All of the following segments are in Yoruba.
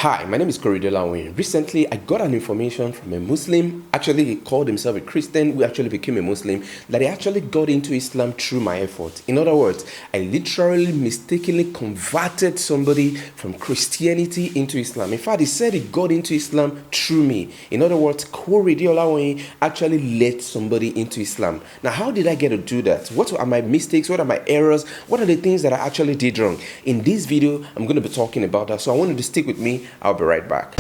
Hi, my name is Korede Olawoyin. Recently, I got an information from a Muslim, actually he called himself a Christian, who actually became a Muslim, that he actually got into Islam through my effort. In other words, I literally mistakenly converted somebody from Christianity into Islam. In fact, he said he got into Islam through me. In other words, Korede Olawoyin actually led somebody into Islam. Now, how did I get to do that? What are my mistakes? What are my errors? What are the things that I actually did wrong? In this video, I'm going to be talking about that. So I want you to stick with me. I'll be right back.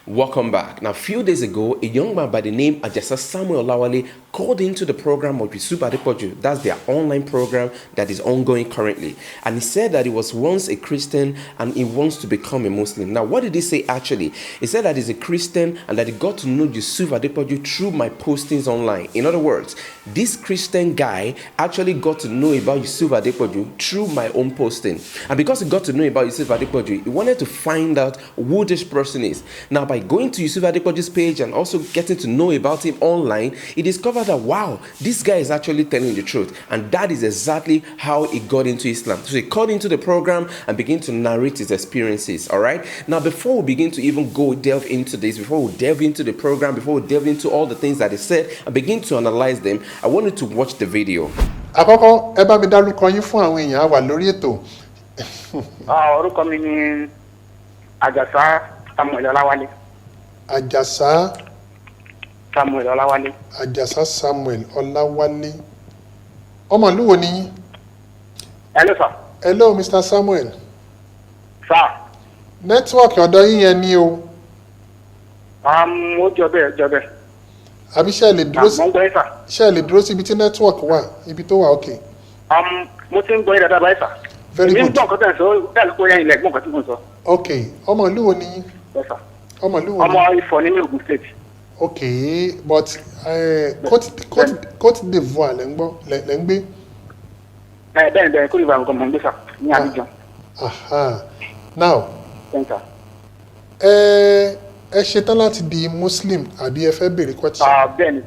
Welcome back. Now, a few days ago, a young man by the name Ajasa Samuel Olawale called into the program of Yusuf Adepoju. That's their online program that is ongoing currently. And he said that he was once a Christian and he wants to become a Muslim. Now, what did he say actually? He said that he's a Christian and that he got to know Yusuf Adepoju through my postings online. In other words, this Christian guy actually got to know about Yusuf Adepoju through my own posting. And because he got to know about Yusuf Adepoju, he wanted to find out who this person is. Now, by going to Yusuf Adepoju's page and also getting to know about him online, he discovered that, wow, this guy is actually telling the truth. And that is exactly how he got into Islam. So he called into the program and began to narrate his experiences, all right? Now, before we begin to even delve into this, before we delve into the program, before we delve into all the things that he said and begin to analyze them, I wanted to watch the video. Àkọ́kọ́, ẹ bá mi dárúkọ yín fún àwọn èèyàn wà lórí ètò. Orúkọ mi ni Ajasa Samuel Olawale. Ajasa Samuel Olawale. Ajasa Samuel Olawale. Ọmọ ìlú wo ni yín? Hello, sir. Hello, Mr. Samuel. Sir. Network ọ̀dọ̀ yín yẹn ni o. Ó jọ bẹ́ẹ̀. Àbí ṣé ẹ lè dúró sí? Mo ń gbọ́ yín, sir. Ṣé ẹ lè dúró sí ibi tí network wà, ibi tó wà okay? Mo ti ń gbọ́ yín dáadáa báyìí, sir. Very good. Mi ń gbọ́ nǹkan tẹ̀ ń sọ, dáàlú kó yẹn ilẹ̀ gbọ́ nǹkan tí mo ń sọ. Okay, ọmọ ìlú wo ni yín? Yes, sir. Ọmọ ìlú wo ni? Ọmọ Ifọ̀ nínú Ògùn State. Okay, but Côte d'Ivoire lẹ́ ń gbé? Bẹ́ẹ̀ Côte d'Ivoire nǹkan mọ̀ ń gbé, sir, ní Abidjan. Aha. Now, Thank you, sir. ẹ ṣetán láti di Muslim àbí ẹ fẹ́ béèrè question? Bẹ́ẹ̀ni,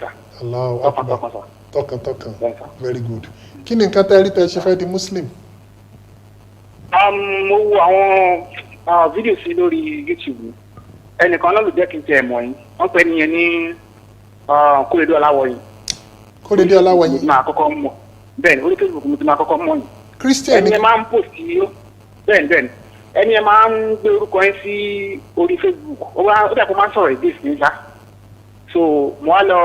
sir. Allahu Akbar. Tọkàntọkàn, sir. Tọkàntọkàn. Bẹ́ẹ̀ni, sir. Very good. Kí ni nǹkan tẹ́ rí tẹ́ ṣe fẹ́ di Muslim? Mo wo àwọn fídíò sí lórí YouTube. Ẹnìkan náà ló jẹ́ kí n tẹ̀ mọ̀ yín. Wọ́n pè nìyẹn ní Korede Olawoyin. Korede Olawoyin. Mo ti máa kọ́kọ́ mọ̀. Bẹ́ẹ̀ni, orí Facebook mo ti máa kọ́kọ́ mọ̀ yín. Christian ni. Ẹni ẹ máa ń post yìí. Bẹ́ẹ̀ni. Ẹni ẹ máa ń gbé orúkọ yín sí orí Facebook. Ó dàpọ̀ máa ń sọ̀rọ̀ èdè ìsìn nígbà. So mo wá lọ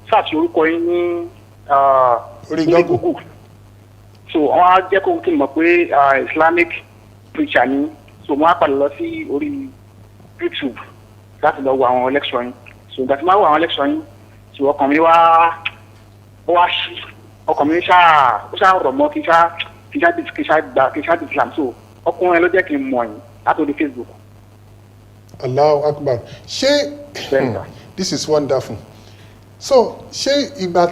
search orúkọ yín ní orí Google. So wọ́n á jẹ́ kó kí n mọ̀ pé Islamic preacher ni. So mo á padà lọ sí orí YouTube láti lọ wo àwọn lecture yín. So ìgbà tí mo á wo àwọn lecture yín, so ọkàn mi wá ṣí. Ọkàn mi ṣáà rọ̀ mọ́ kí ṣáà di Islam. So ọkùnrin ló jẹ́ kí n mọ̀ yín láti orí Facebook. Allahu Akbar. This is wonderful. So ṣé ìgbà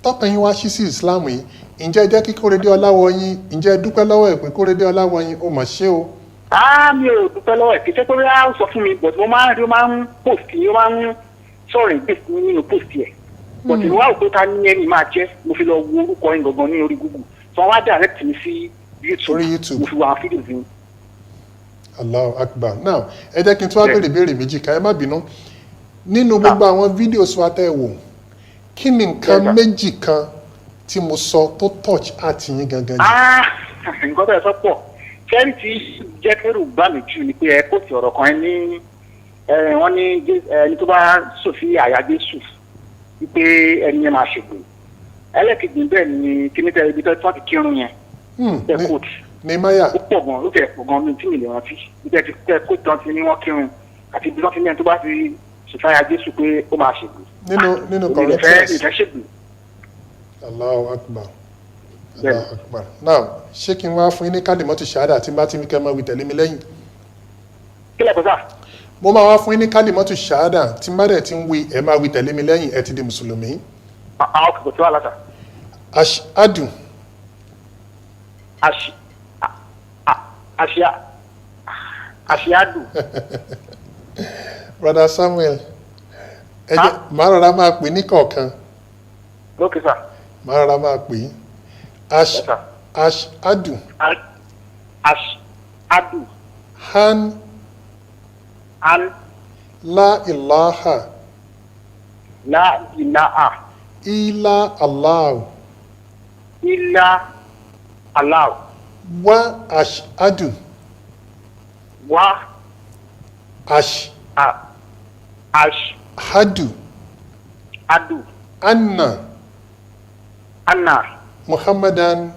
tọ́kàn yín wá ṣí sí Islam yìí, ǹjẹ́ jẹ́ kí Korede Olawoyin, ǹjẹ́ dúpẹ́ lọ́wọ́ ẹ̀ pé Korede Olawoyin ó mà ṣe o? Mi ò dúpẹ́ lọ́wọ́ ẹ̀ kì í ṣe pé ó sọ fún mi, but mo máa ń post yìí, ó máa ń sọ̀rọ̀ ìgbésí nínú post yẹ̀. But ìlú wa ò pé ká ní ẹni máa jẹ́, mo fi lọ wo orúkọ yín gangan ní orí Google. So wọ́n wá direct mi sí YouTube. Mo fi wo àwọn fídíò sí. Allahu Akbar. Now, ẹ jẹ́ kí n tún wá béèrè méjì ká ẹ má bínú. Nínú gbogbo àwọn fídíò sọ àtẹ wò, kí ni nǹkan méjì kan tí mo sọ tó touch àti yín gangan jù? Nǹkan tó yẹ sọ pọ̀. Kẹ́rì tí jẹ́ kẹ́rù bá mi jù ni pé ẹ kò sí ọ̀rọ̀ kan ní wọ́n ní ẹni tó bá sòfin àyà Jésù wípé ẹni yẹn máa ṣègbè. Ẹlẹ́kejì bẹ́ẹ̀ ni kíní tẹ ibi tó ti kírun yẹn. Tẹ kóòtù. Ní Máyà. Ó pọ̀ gan, ó tẹ̀ pọ̀ gan mi tí mi lè rántí. Ibi tẹ kóòtù tán ti ní wọ́n kírun àti ibi tán ti ní ẹni tó bá ti ṣèfáyà Jésù pé ó máa ṣègbè. Nínú Corinthians. Ìfẹ́ ṣègbè. Allahu Akbar. Allahu Akbar. Now, ṣé kí n wá fún yín ní kálímọ́tù ṣáádà tí n bá ti ní kẹ́ máa wí tẹ̀lé mi lẹ́yìn? Kí lẹ kọ́ sá? Mo máa wá fún yín ní kálímọ́tù ṣáádà tí n bá dẹ̀ ti ń wí ẹ̀ máa wí tẹ̀lé mi lẹ́yìn ẹ ti di mùsùlùmí. Àwọn kò tó wà látà. Ashhadu. Ashhadu. Brother Samuel, ẹ jẹ́ màá rọra máa pè ní kọ̀ọ̀kan. Okay, sir. màá rọra máa pè é. Yes, sir. Ashadu. Ashadu. Han. La ilaha. La ilaha. Illa Allah. Illa Allah. Wa ashadu. Wa Hadu. Adu. Anna. Muhammadan.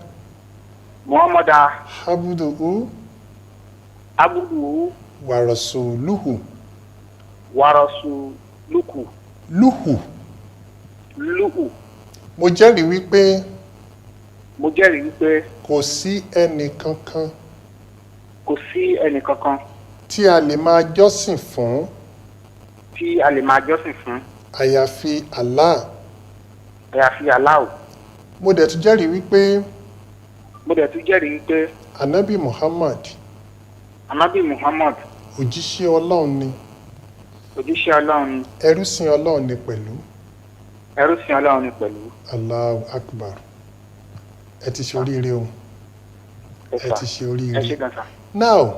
Abduhu. Wa rasuluhu. Luhu. Mo jẹ́rìí wípé. Kò sí ẹnì kankan. Tí a lè máa jọ́sìn fún. Àyàfi Allah. Mo dẹ̀ tún jẹ́rìí wípé. Ànábì Muhammad. Òjíṣẹ́ Ọlọ́run ni. Ẹrúsìn Ọlọ́run ni pẹ̀lú. Allahu Akbar. Ẹ ti ṣe oríire o. Ẹ ti ṣe oríire. Now,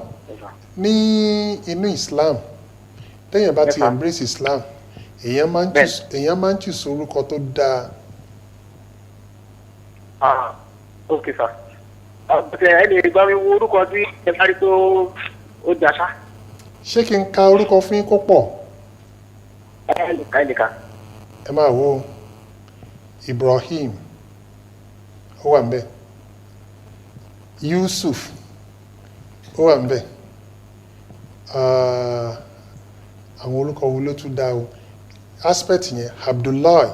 ní inú Islam, téèyàn bá ti embrace Islam, èèyàn máa ń choose orúkọ tó dáa. Okay, sir. Ẹ lè gbá mi wo orúkọ tí ẹ bá rí tó ó dáṣá. Ṣé kí n ka orúkọ fún yín kó pọ̀? Ẹ lè ka. Ẹ máa wo Ibrahim, ó wà ńbẹ̀. Yusuf, ó wà ńbẹ̀. Àwọn orúkọ wo ló tún dá o? Aspect yẹn Abdullahi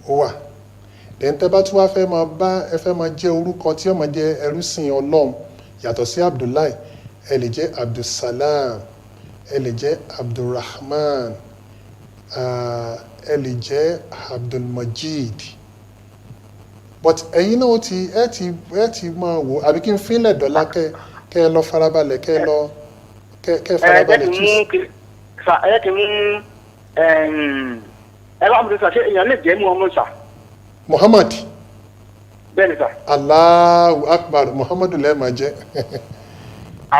ó wà. Then tẹ́ bá tún wá fẹ́ máa jẹ́ orúkọ tí ó máa jẹ́ ẹrúsìn Ọlọ́run yàtọ̀ sí Abdullahi, ẹ lè jẹ́ Abdulsalam, ẹ lè jẹ́ Abdulrahman, ẹ lè jẹ́ Abdulmajid. But ẹ̀yin náà ẹ ti máa wò àbí kí n fínlẹ̀ dọ́là kẹ́ ẹ lọ farabalẹ̀ kẹ́ ẹ farabalẹ̀ tú. Ẹ kì í mú ẹ bá mi sọ ṣé èèyàn lè jẹ́ mú ọmọ sà. Muhammad. Bẹ́ẹ̀ni sà. Allahu Akbar Muhammadu lẹ́ẹ̀ máa jẹ́.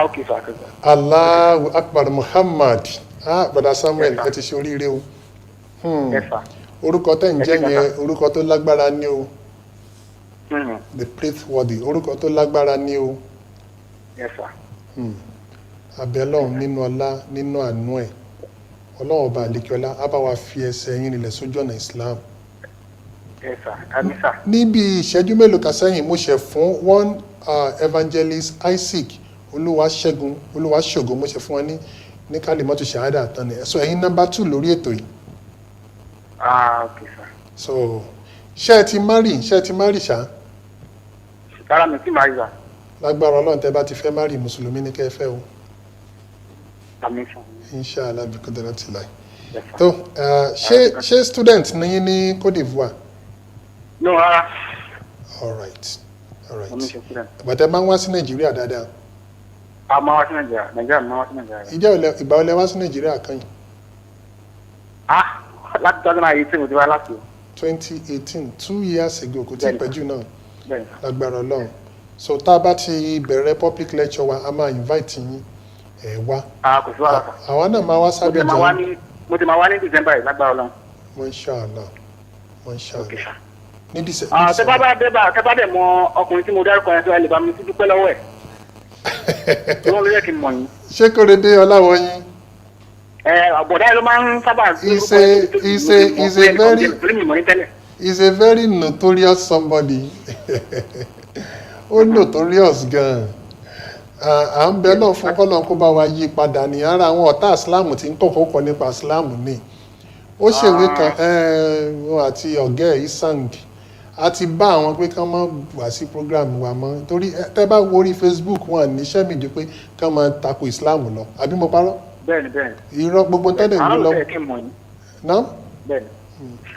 Okay sà. Allahu Akbar Muhammad. Bàdà Samuel ẹ ti ṣe oríire o. Orúkọ tẹ́ ń jẹ́ yẹn orúkọ tó lágbára ní o. The praiseworthy orúkọ tó lágbára ní o. Abẹ́lọ́run nínú ọlá nínú àánú ẹ̀. Ọlọ́run ọba àlekíọ́lá á bá wa fi ẹsẹ̀ yín nílẹ̀ sójú ọ̀nà Islam. Níbi ìṣẹ́jú mélòó kan sẹ́yìn mo ṣe fún one evangelist Isaac Olúwaṣẹ́gun mo ṣe fún wọn ní kálímọ́tò ṣàhádà àtàn ni so ẹ̀yin number 2 lórí ètò yìí. Okay sir. So ṣé ẹ ti marry ṣá. Rárá mi ti marry sá. Lágbára Ọlọ́run tẹ́ bá ti fẹ́ marry mùsùlùmí ní kẹ́ ẹ fẹ́ o. Àmín sir. Inshallah bí kòtò láti láì. tó ṣé student ní yín ní Côte d'Ivoire. No, rárá. All right. Bàtẹ́ máa ń wá sí Nàìjíríà dáadáa. A máa wá sí Nàìjíríà máa wá sí Nàìjíríà. Ìgbà wo lẹ wá sí Nàìjíríà kan yìí? Láti 2018 mo ti wá láti o. 2018 2 years ago kò tí ì pẹ́jù náà. Lágbára Ọlọ́run. So tá a bá ti bẹ̀rẹ̀ public lecture wa a máa invite yín wá. Kò sí wàhálà. Àwa náà máa wá sábẹ́ jẹun. Mo ti máa wá ní December yìí lágbára Ọlọ́run. Mashallah. Ní tẹ́ bá dẹ̀ mọ ọkùnrin tí mo dárúkọ yẹn tó ẹ lè bá mi sí dúpẹ́ lọ́wọ́ ẹ̀. Tí wọ́n ló yẹ kí n mọ̀ yín. Ṣé Korede Olawoyin? Àbọ̀dá ẹ ló máa ń sábà. He's a very notorious somebody. Ó notorious gan-an. À ń bẹ náà fún kọ́nà kó bá wa yí padà ní ara àwọn ọ̀tá Islam tí ń kọ̀kọ́ nípa Islam ní. Ó ṣèwé kan àti ọ̀gá ẹ̀ Isang a ti bá àwọn pé kán máa wá sí program wa mọ́ torí tẹ́ bá wo orí Facebook wọn níṣẹ́ mi ju pé kán máa tako Islam lọ àbí mo parọ́. Bẹ́ẹ̀ni. Irọ́ gbogbo tẹ́lẹ̀ ń lọ. Àwọn àrùn tẹ̀lé kí n mọ̀ yín. Ná.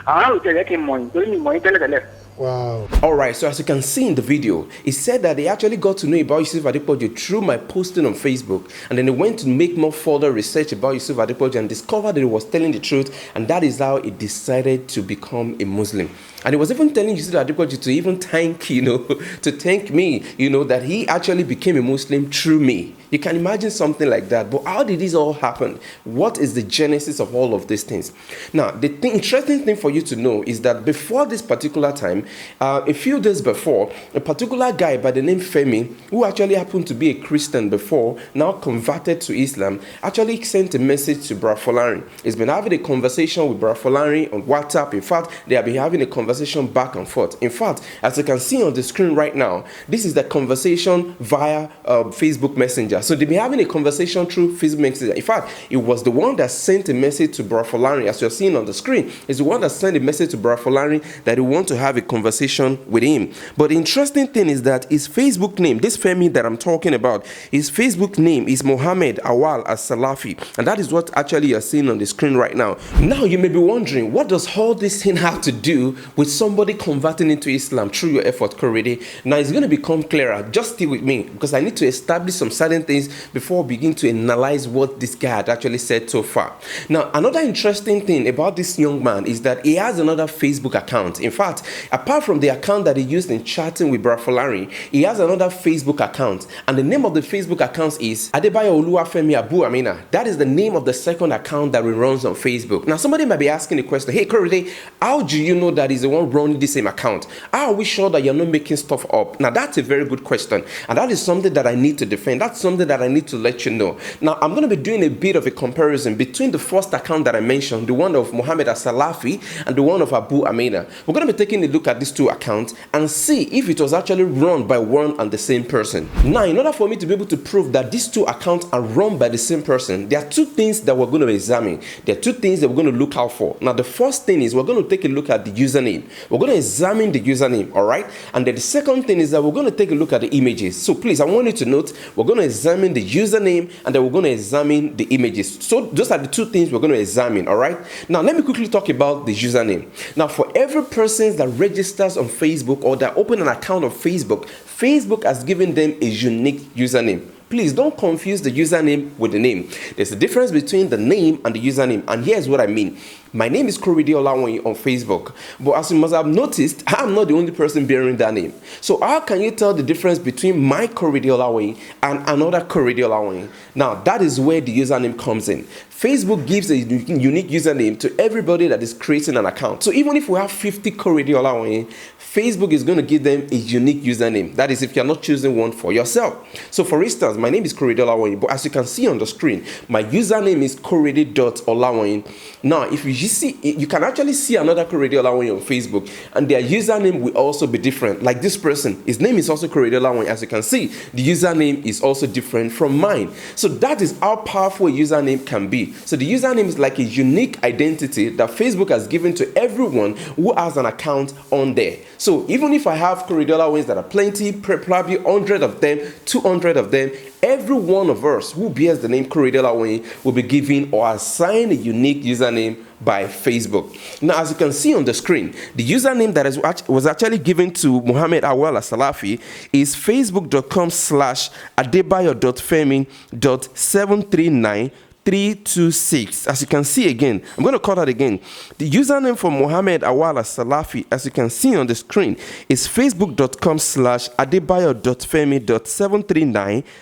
Àwọn àrùn tẹ̀lé kí n mọ̀ yín torí mi mọ̀ yín tẹ́lẹ̀tẹ́lẹ̀. Wow. Alright, so as you can see in the video, it said that they actually got to know about Yusuf Adepoju through my posting on Facebook, and then they went to make more further research about Yusuf Adepoju and discovered that he was telling the truth, and that is how he decided to become a Muslim. And he was even telling Yusuf Adepoju to even thank, to thank me, that he actually became a Muslim through me. You can imagine something like that. But how did this all happen? What is the genesis of all of these things? Now, the interesting thing for you to know is that before this particular time, a few days before, a particular guy by the name Femi, who actually happened to be a Christian before, now converted to Islam, actually sent a message to Bra Folari. He's been having a conversation with Bra Folari on WhatsApp. In fact, they have been having a conversation back and forth. In fact, as you can see on the screen right now, this is the conversation via Facebook Messenger. So they've been having a conversation through Facebook Messenger. In fact, it was the one that sent a message to Bra Folari, as you're seeing on the screen. It's the one that sent a message to Bra Folari that he want to have a conversation with him. But the interesting thing is that his Facebook name, this Femi that I'm talking about, his Facebook name is Mohammed Awal As-Salafi. And that is what actually you're seeing on the screen right now. Now you may be wondering, what does all this thing have to do with somebody converting into Islam through your effort, Korede? Now it's going to become clearer. Just stay with me, because I need to establish some certain things before we begin to analyze what this guy had actually said so far. Now, another interesting thing about this young man is that he has another Facebook account. In fact, apart from the account that he used in chatting with Bra Folari, he has another Facebook account. And the name of the Facebook account is Adebayo Oluwafemi Abu Amina. That is the name of the second account that he runs on Facebook. Now, somebody might be asking the question, hey, Korede, how do you know that he's the one running the same account? How are we sure that you're not making stuff up? Now, that's a very good question. And that is something that I need to defend. That's something that I need to let you know. Now, I'm going to be doing a bit of a comparison between the first account that I mentioned, the one of Mohammed As-Salafi, and the one of Abu Amina. We're going to be taking a look at these two accounts and see if it was actually run by one and the same person. Now, in order for me to be able to prove that these two accounts are run by the same person, there are two things that we're going to examine. There are two things that we're going to look out for. Now, the first thing is we're going to take a look at the username. We're going to examine the username, all right? And then the second thing is that we're going to take a look at the images. So please, I want you to note, we're going to examine the username and then we're going to examine the images. So those are the two things we're going to examine, all right? Now, let me quickly talk about the username. Now, for every person that registers on Facebook or that open an account on Facebook, Facebook has given them a unique username. Please don't confuse the username with the name. There's a difference between the name and the username, and here's what I mean. My name is Korede Olawoyin on Facebook, but as you must have noticed, I'm not the only person bearing that name. So how can you tell the difference between my Korede Olawoyin and another Korede Olawoyin? Now, that is where the username comes in. Facebook gives a unique username to everybody that is creating an account. So even if we have 50 Korede Olawoyin, Facebook is going to give them a unique username. That is if you're not choosing one for yourself. So for instance, my name is Korede Olawoyin, but as you can see on the screen, my username is Korede.Olawoyin. Now, if you see, you can actually see another Korede Olawoyin on Facebook, and their username will also be different. Like this person, his name is also Korede Olawoyin. As you can see, the username is also different from mine. So that is how powerful a username can be. So the username is like a unique identity that Facebook has given to everyone who has an account on there. So even if I have Korede Olawoyins that are plenty, probably 100 of them, 200 of them, every one of us who bears the name Korede Olawoyin will be given or assigned a unique username by Facebook. Now, as you can see on the screen, the username that was actually given to Mohammed Awal As-Salafi is facebook.com/adebayo.femi.739326. As you can see again, I'm going to call that again. The username for Mohammed Awal As-Salafi, as you can see on the screen, is facebook.com/adebayo.femi.739326.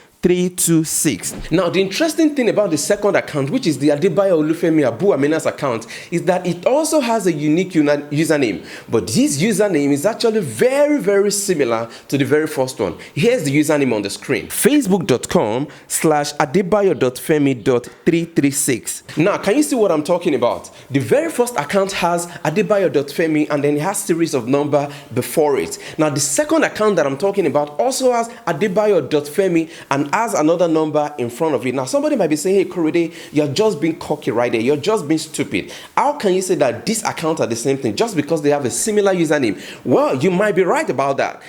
Now, the interesting thing about the second account, which is the Adebayo Olufemi Abu Amina's account, is that it also has a unique username. But this username is actually very, very similar to the very first one. Here's the username on the screen. facebook.com/adebayo.femi.336. Now, can you see what I'm talking about? The very first account has adebayo.femi and then it has series of number before it. Now, the second account that I'm talking about also has adebayo.femi and has another number in front of it. Now, somebody might be saying, hey, Korede, you're just being cocky right there. You're just being stupid. How can you say that these accounts are the same thing just because they have a similar username? Well, you might be right about that.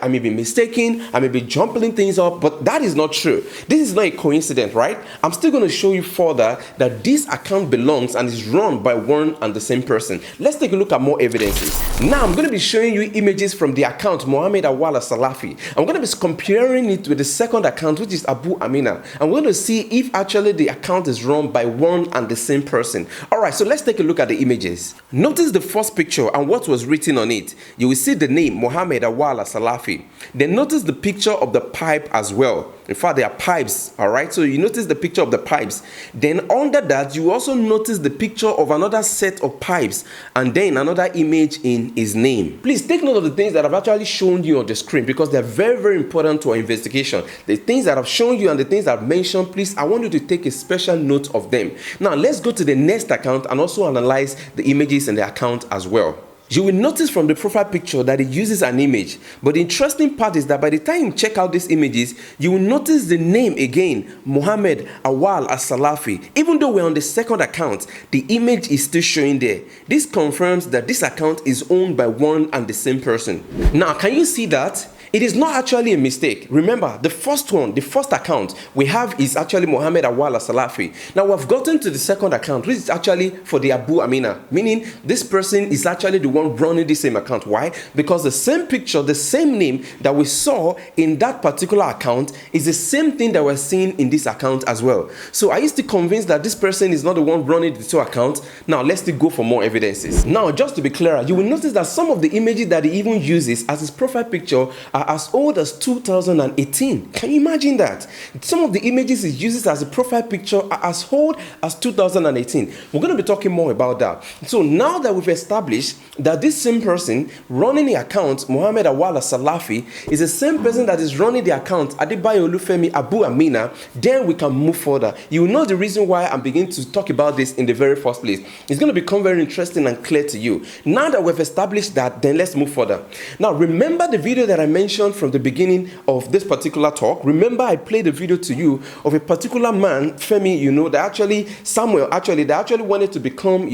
I may be mistaken. I may be jumping things up, but that is not true. This is not a coincidence, right? I'm still going to show you further that this account belongs and is run by one and the same person. Let's take a look at more evidences. Now, I'm going to be showing you images from the account Mohammed Awal Salafi. I'm going to be comparing it with the second account, which is Abu Amina. I'm going to see if actually the account is run by one and the same person. All right, so let's take a look at the images. Notice the first picture and what was written on it. You will see the name Mohammed Awal Salafi. Then notice the picture of the pipe as well. In fact, there are pipes, all right? So you notice the picture of the pipes. Then under that, you also notice the picture of another set of pipes and then another image in his name. Please take note of the things that I've actually shown you on the screen because they're very, very important to our investigation. The things that I've shown you and the things I've mentioned, please, I want you to take a special note of them. Now, let's go to the next account and also analyze the images in the account as well. You will notice from the profile picture that it uses an image, but the interesting part is that by the time you check out these images, you will notice the name again, Mohammed Awal As-Salafi. Even though we're on the second account, the image is still showing there. This confirms that this account is owned by one and the same person. Now, can you see that? It is not actually a mistake. Remember, the first one, the first account we have is actually Mohammed Awal Salafi. Now we've gotten to the second account, which is actually for the Abu Amina, meaning this person is actually the one running the same account. Why? Because the same picture, the same name that we saw in that particular account is the same thing that we're seeing in this account as well. So are you still convinced that this person is not the one running the two accounts? Now let's still go for more evidences. Now, just to be clearer, you will notice that some of the images that he even uses as his profile picture are as old as 2018. Can you imagine that? Some of the images he uses as a profile picture are as old as 2018. We're going to be talking more about that. So now that we've established that this same person running the account, Mohammed Awal Salafi, is the same person that is running the account, Adebayo Femi Abu Amina, then we can move further. You will know the reason why I'm beginning to talk about this in the very first place. It's going to become very interesting and clear to you. Now that we've established that, then let's move further. Now, remember the video that I mentioned from the beginning of this particular talk? Remember I played a video to you of a particular man, Femi, that actually wanted to become,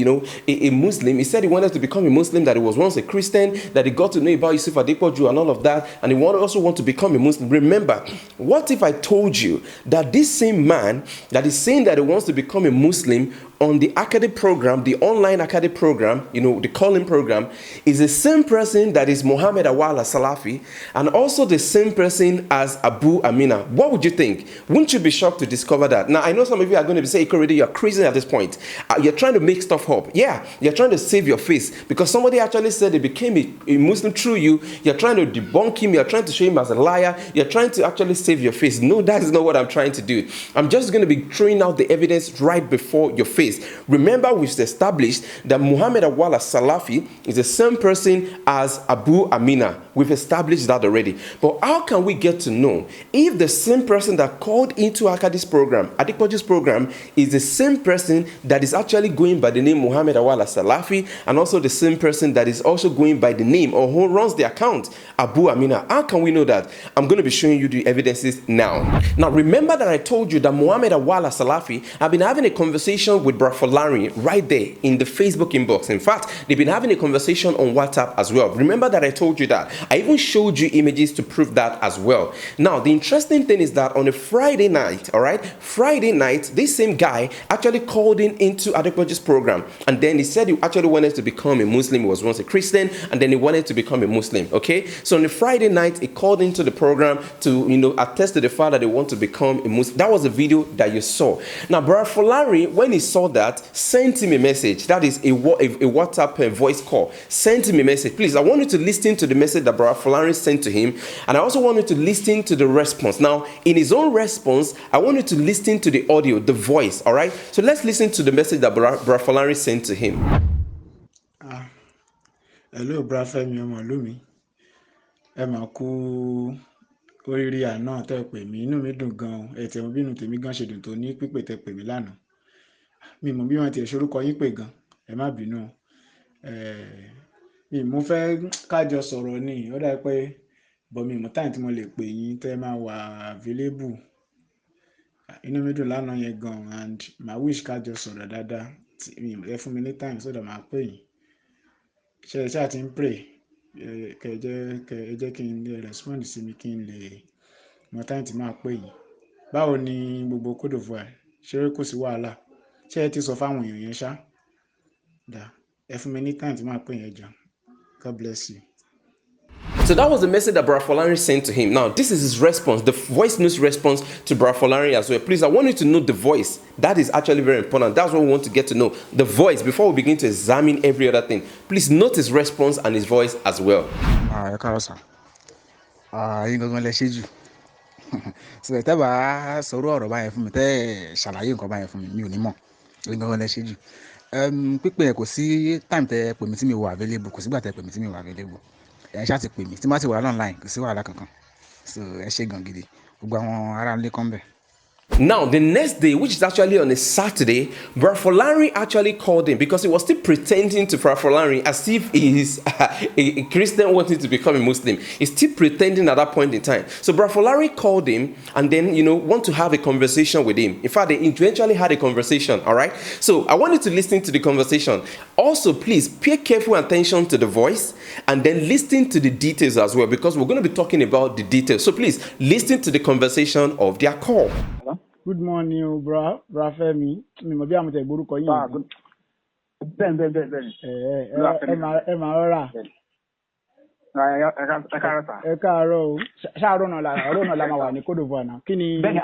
a Muslim. He said he wanted to become a Muslim, that he was once a Christian, that he got to know about Yusuf Adepoju and all of that, and he also want to become a Muslim. Remember, what if I told you that this same man that is saying that he wants to become a Muslim on the ACADIP program, the online ACADIP program, the calling program, is the same person that is Mohammed Awal Salafi and also the same person as Abu Amina? What would you think? Wouldn't you be shocked to discover that? Now, I know some of you are going to be saying, Korede, you're crazy at this point. You're trying to make stuff up. Yeah, you're trying to save your face because somebody actually said they became a Muslim through you. You're trying to debunk him. You're trying to show him as a liar. You're trying to actually save your face. No, that is not what I'm trying to do. I'm just going to be throwing out the evidence right before your face. Remember, we've established that Mohammed Awal Salafi is the same person as Abu Amina. We've established that already. But how can we get to know if the same person that called into ACADIP's program, Adepoju's program, is the same person that is actually going by the name Mohammed Awal Salafi and also the same person that is also going by the name or who runs the account, Abu Amina? How can we know that? I'm going to be showing you the evidences now. Now, remember that I told you that Mohammed Awal Salafi have been having a conversation with Brother Larry right there in the Facebook inbox. In fact, they've been having a conversation on WhatsApp as well. Remember that I told you that. I even showed you images to prove that as well. Now, the interesting thing is that on a Friday night, all right, Friday night, this same guy actually called into Adepoju's program, and then he said he actually wanted to become a Muslim. He was once a Christian, and then he wanted to become a Muslim. Okay, so on a Friday night, he called into the program to attest to the fact that they want to become a Muslim. That was the video that you saw. Now, Brother Folari, when he saw that, sent him a message. That is a WhatsApp voice call. Sent him a message. Please, I want you to listen to the message that Brother Folari sent to him, and I also want you to listen to the response. Now, in his own response, I want you to listen to the audio, the voice. All right. So let's listen to the message that Brother Folari sent to him. Hello, Brother Femi Omolumi. Ẹ máa kú oríire àná tẹ́ pè mí, inú mi dùn gan. Ẹ tẹ̀ mọ̀ bí inú tèmi gan ṣe dùn tó ní pípè tẹ́ pè mí lánàá. Mi mọ̀ bí wọ́n ti ẹ̀ ṣorúkọ yín pè gan. Ẹ má bínú. Mo fẹ́ kájọ sọ̀rọ̀ ni. Ó dà pé mi mọ̀ time tí mo lè pè yín tẹ́ máa wà available. inú mi dùn lánàá yẹn gan and my wish ká jọ sọ̀rọ̀ dáadáa ẹ fún mi ní time so that màá pè yín ṣe ẹ ṣáà ti ń pray kẹ jẹ́ kí n lè respond sí mi kí n lè mọ time tí màá pè yín báwo ni gbogbo Côte d'Ivoire ṣé kò sí wàhálà ṣé ẹ ti sọ fáwọn èèyàn yẹn ṣá dà ẹ fún mi ní time tí màá pè yín jọ God bless you. So that was the message that Brother Folari sent to him. Now, this is his response, the voice notes response to Brother Folari as well. Please, I want you to know the voice. That is actually very important. That's what we want to get to know. The voice, before we begin to examine every other thing. Please note his response and his voice as well. Ẹ káàárọ̀ sà. Yín gangan lẹ ṣe jù. So tẹ́ bá sọ̀rọ̀ ọ̀rọ̀ báyẹn fún mi, tẹ́ ṣàlàyé nǹkan báyẹn fún mi, mi ò ní mọ̀. Yín gangan lẹ ṣe jù. Pípé ẹ̀ kò sí time tẹ́ pè mí tí mi wà available, kò sígbà tẹ́ pè mí tí mi wà available. Ẹ ṣáà ti pè mí, tí má ti wà online, kò sí wàhálà kankan. So ẹ ṣe gan gidi. Gbogbo àwọn ará ilé kan bẹ̀. Now, the next day, which is actually on a Saturday, Brother Folari actually called him because he was still pretending to Brother Folari as if he is a Christian wanting to become a Muslim. He's still pretending at that point in time. So Brother Folari called him and then, want to have a conversation with him. In fact, they eventually had a conversation, all right? So I want you to listen to the conversation. Also, please pay careful attention to the voice and then listen to the details as well because we're going to be talking about the details. So please listen to the conversation of their call. Good morning, bro Femi. Mi mọ̀ bí àwọn tẹ̀ gbórúkọ yín. Bẹ́ẹ̀. Ẹ máa rọra. Ẹ káàárọ̀ o. Ṣáàrọ̀ náà la máa wà ní Côte d'Ivoire náà. Bẹ́ẹ̀ni,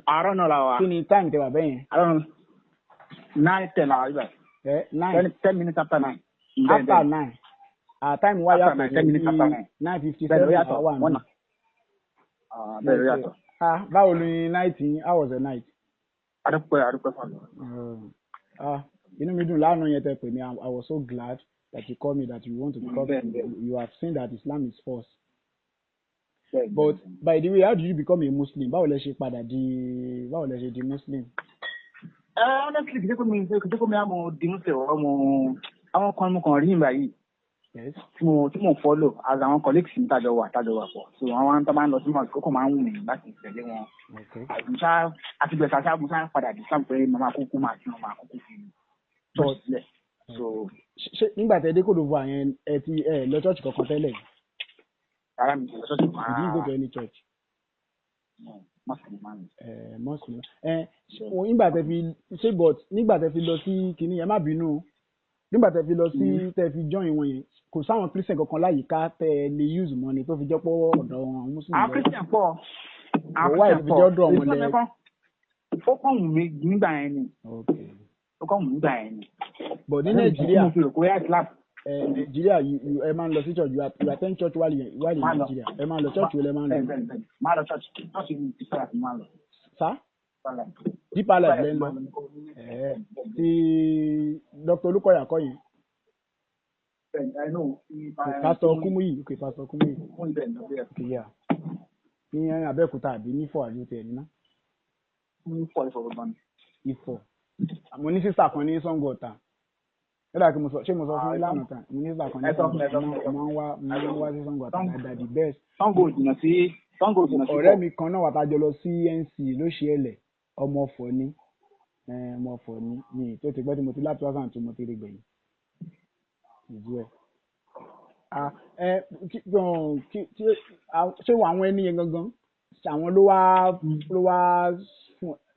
àárọ̀ náà la wà. Kí ni time tẹ wà bẹ́yẹn? 9:10 la wà ibà. 10 minutes after 9. After 9. Time wáyà after 9, 10 minutes after 9. 9:57 hour náà. Bẹ́ẹ̀ yàtọ̀. Báwo ni night yín? How was the night? Adúpẹ́ fún mi. Inú mi dùn lánàá yẹn tẹ pè mí. I was so glad that you called me that you want to become. You have seen that Islam is false. But by the way, how did you become a Muslim? Báwo lẹ ṣe di Muslim? Honestly, kìí ṣe pé mi àmọ́ di Muslim àwọn kan mo kàn rí ìgbà yìí. Yes. Tí mo follow as àwọn colleagues mi tájọ wà pọ̀. So àwọn tó máa ń lọ sí mosque kókò máa ń wù mí láti tẹ̀lé wọn. Àti gbẹ̀sà ṣáà mo ṣáà padà dé sáà pé màmá kúkú máa fi màmá kúkú fi tọ́ sílẹ̀. So ṣé nígbà tẹ dé Côte d'Ivoire yẹn ẹ ti lọ church kankan tẹ́lẹ̀? Rárá mi lọ church máa. Did you go to any church? Muslim. Nígbà tẹ fi lọ sí kìíní ẹ má bínú nígbà tẹ fi lọ sí tẹ fi join wọn yẹn kò sáwọn Christian kankan láyìíká tẹ lè use money tó fi jọ pọ̀ ọ̀dọ̀ wọn Muslim. Àwọn Christian pọ̀. Àwọn Christian pọ̀. Ó kàn wù mí nígbà yẹn ni. But ní Nàìjíríà Nàìjíríà ẹ máa ń lọ sí church you attend church while in Nigeria ẹ máa ń lọ church wo lẹ máa ń lọ. Máa lọ church ní ìfẹ́ àti máa lọ. Sá? Deeper Life lẹ́ ń lọ. Ti Dr. Olukoya kọ́ yẹn. Pastor Kumuyi. Okay, yeah. Ní Abẹ́òkúta àbí ní Ifọ̀ àbí tẹ̀ ní ná. Ifọ̀. Mo ní sísà kan ní Sango Ọ̀tà. Ẹ̀dá kí mo sọ fún ìlànà tán. Mo ní sísà kan ní Sango Ọ̀tà. Mo máa ń wá sí Sango Ọ̀tà dáadáa the best. Sango jìnnà sí. Ọ̀rẹ́ mi kan náà wà tá a jọ lọ sí NC ló ṣe ẹlẹ̀ ọmọ Ọ̀fọ̀ ni. Mi tó ti pẹ́ tí mo ti láti 2002 mo ti rí gbẹ̀yìn. Ìjú ẹ̀. Ṣé àwọn ẹni yẹn gangan àwọn ló wá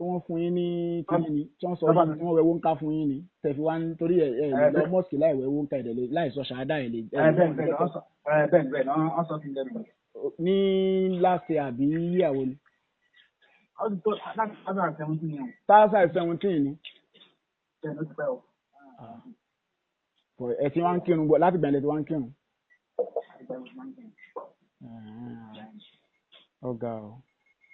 wọ́n fún yín ní kíni ni tí wọ́n sọ wọ́n tí wọ́n wẹ̀ wọ́n ká fún yín ni tẹ̀fi wá nítorí lọ mọ́sìkì láì wẹ̀ wọ́n ká ẹ̀dẹ̀ láì sọ ṣáádá ẹ̀ lè. Bẹ́ẹ̀ wọ́n sọ fún lẹ́nu. Ní last year àbí ìyàwó ni. Ọdún tó láti 2017 ni. 2017 ni. Bẹ́ẹ̀ ló ti pẹ́ o. Ẹ ti wá ń kírun bọ̀ láti bẹ̀rẹ̀ tí wá ń kírun. Ọ̀gá o.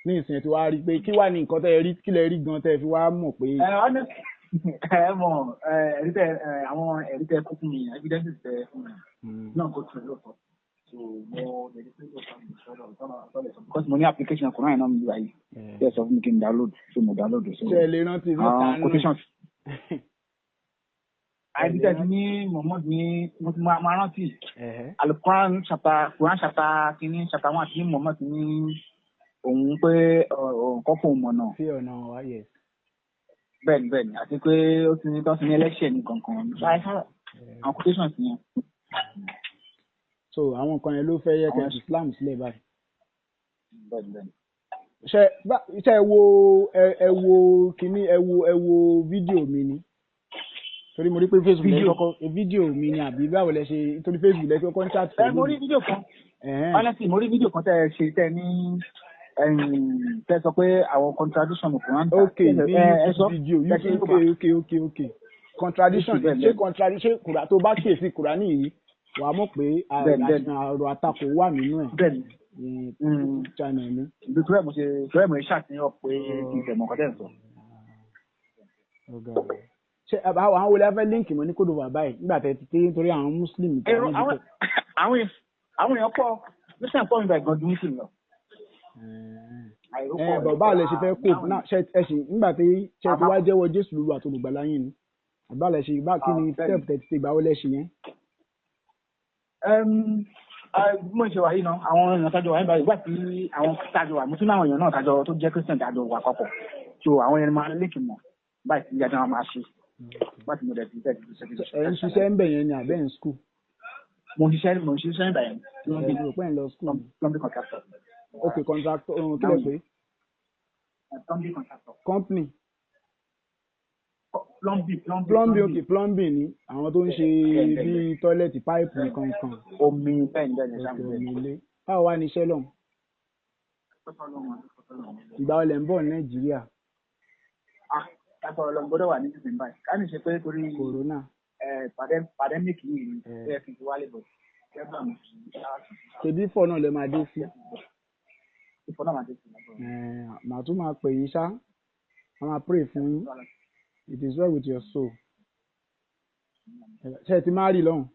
Ní ìsìn tí wàá rí pé kí wà ní nǹkan tẹ́ ẹ rí kí lẹ rí gan tẹ́ ẹ fi wá mọ̀ pé. Àwọn ẹ̀rí tẹ́ kó fún mi evidence tẹ́ fún mi náà kó tún lọ́tọ̀. So mo lè rí pé because mo ní application kan náà náà mi wáyé. Bẹ́ẹ̀ sọ fún mi kí n download so mo download. Ṣé ẹ lè rántí mẹ́ta quotations. Àìdíjẹ́ ní Muhammad ní mo ti máa rántí. Al-Quran chapter kìíní chapter 1 àti ní Muhammad ní òun pé nǹkan fún òun náà. sí ọ̀nà wa yes. bẹ́ẹ̀ni àti pé ó ti ní tọ́sí ní election ní kankan àwọn quotations yẹn. so àwọn nǹkan yẹn ló fẹ́ yẹ kẹ́ Islam sílẹ̀ báyìí. bẹ́ẹ̀ni. ṣe ẹ wo kíní ẹ wo fídíò mi ni torí mo rí pé Facebook lẹ kọ́kọ́ fídíò mi ni àbí báwo lẹ ṣe nítorí Facebook lẹ kọ́kọ́ ń chat pẹ̀lú. mo rí fídíò kan honestly mo rí fídíò kan tẹ ẹ ṣe tẹ ní tẹ sọ pé àwọn contradiction of Quran. ok fídíò ok contradiction ṣé contradiction kùrà tó bá kíyèsí Kùránì yìí wàá mọ̀ pé ọ̀rọ̀ àtakò wà nínú ẹ̀. bẹ́ẹ̀ni channel mi. ibi tó rẹ̀ mo ṣàtìyàn pé kí n tẹ̀ mọ́ ọkọ̀ tẹ̀ ń sọ. ṣé àwọn olè afẹ́ líǹkì mọ́ ní kódò bàbá yìí nígbà tẹ́ ti tẹ́ nítorí àwọn muslim. àwọn èèyàn pọ̀ lóṣèlú pọ̀ nígbà ìgbọ̀n ju muslim lọ. bàbá rẹ̀ ṣe fẹ́ kó náà ẹ̀sìn nígbà tí ṣe ti wá jẹ́wọ́ Jésù lóru àtolùgbàlà yín ni bàbá rẹ̀ ṣe bá kí ni step tẹ̀ ti tẹ̀ ìgbà wọlé ṣe yẹn. mo ṣe wà yìí náà àwọn èèyàn tájọ wà nígbà ìgbà tí àwọn tájọ wà mo tún láwọn èèyàn náà tájọ tó jẹ́ Christian tájọ wà papọ̀ so àwọn èèyàn máa lékè mọ̀ báyìí tí ìyájọ́ máa ṣe báyìí mo dẹ̀ ti tẹ̀ ẹ̀ ń ṣiṣẹ́ ń bẹ̀ yẹn ni àbẹ́ ń school. mo ń ṣiṣẹ́ ń bẹ̀ yẹn. ẹ̀ ń lọ school. plumbing contractor. ok contractor kí lè pé. plumbing contractor. company. plumbing ni àwọn tó ń ṣe bí tọ́lẹ̀tì páìpù kankan. omi bẹ́ẹ̀ omi ilé báwo wá ní iṣẹ́ lọ́hùn. ìgbà olè ń bọ̀ ní Nàìjíríà. lápá ọlọ́run gbọ́dọ̀ wà ní sísìn báyìí ká ní ṣe pé torí corona pandemic yìí ni ẹ fi wálé bọ̀ ṣebí fọ́ náà lè máa dé sí. ìfọ́ náà máa dé sí. màá tún máa pè yín ṣá wọ́n máa pray fún yín. It is well with your soul. Ṣé ẹ ti máa rí lọ́hùn?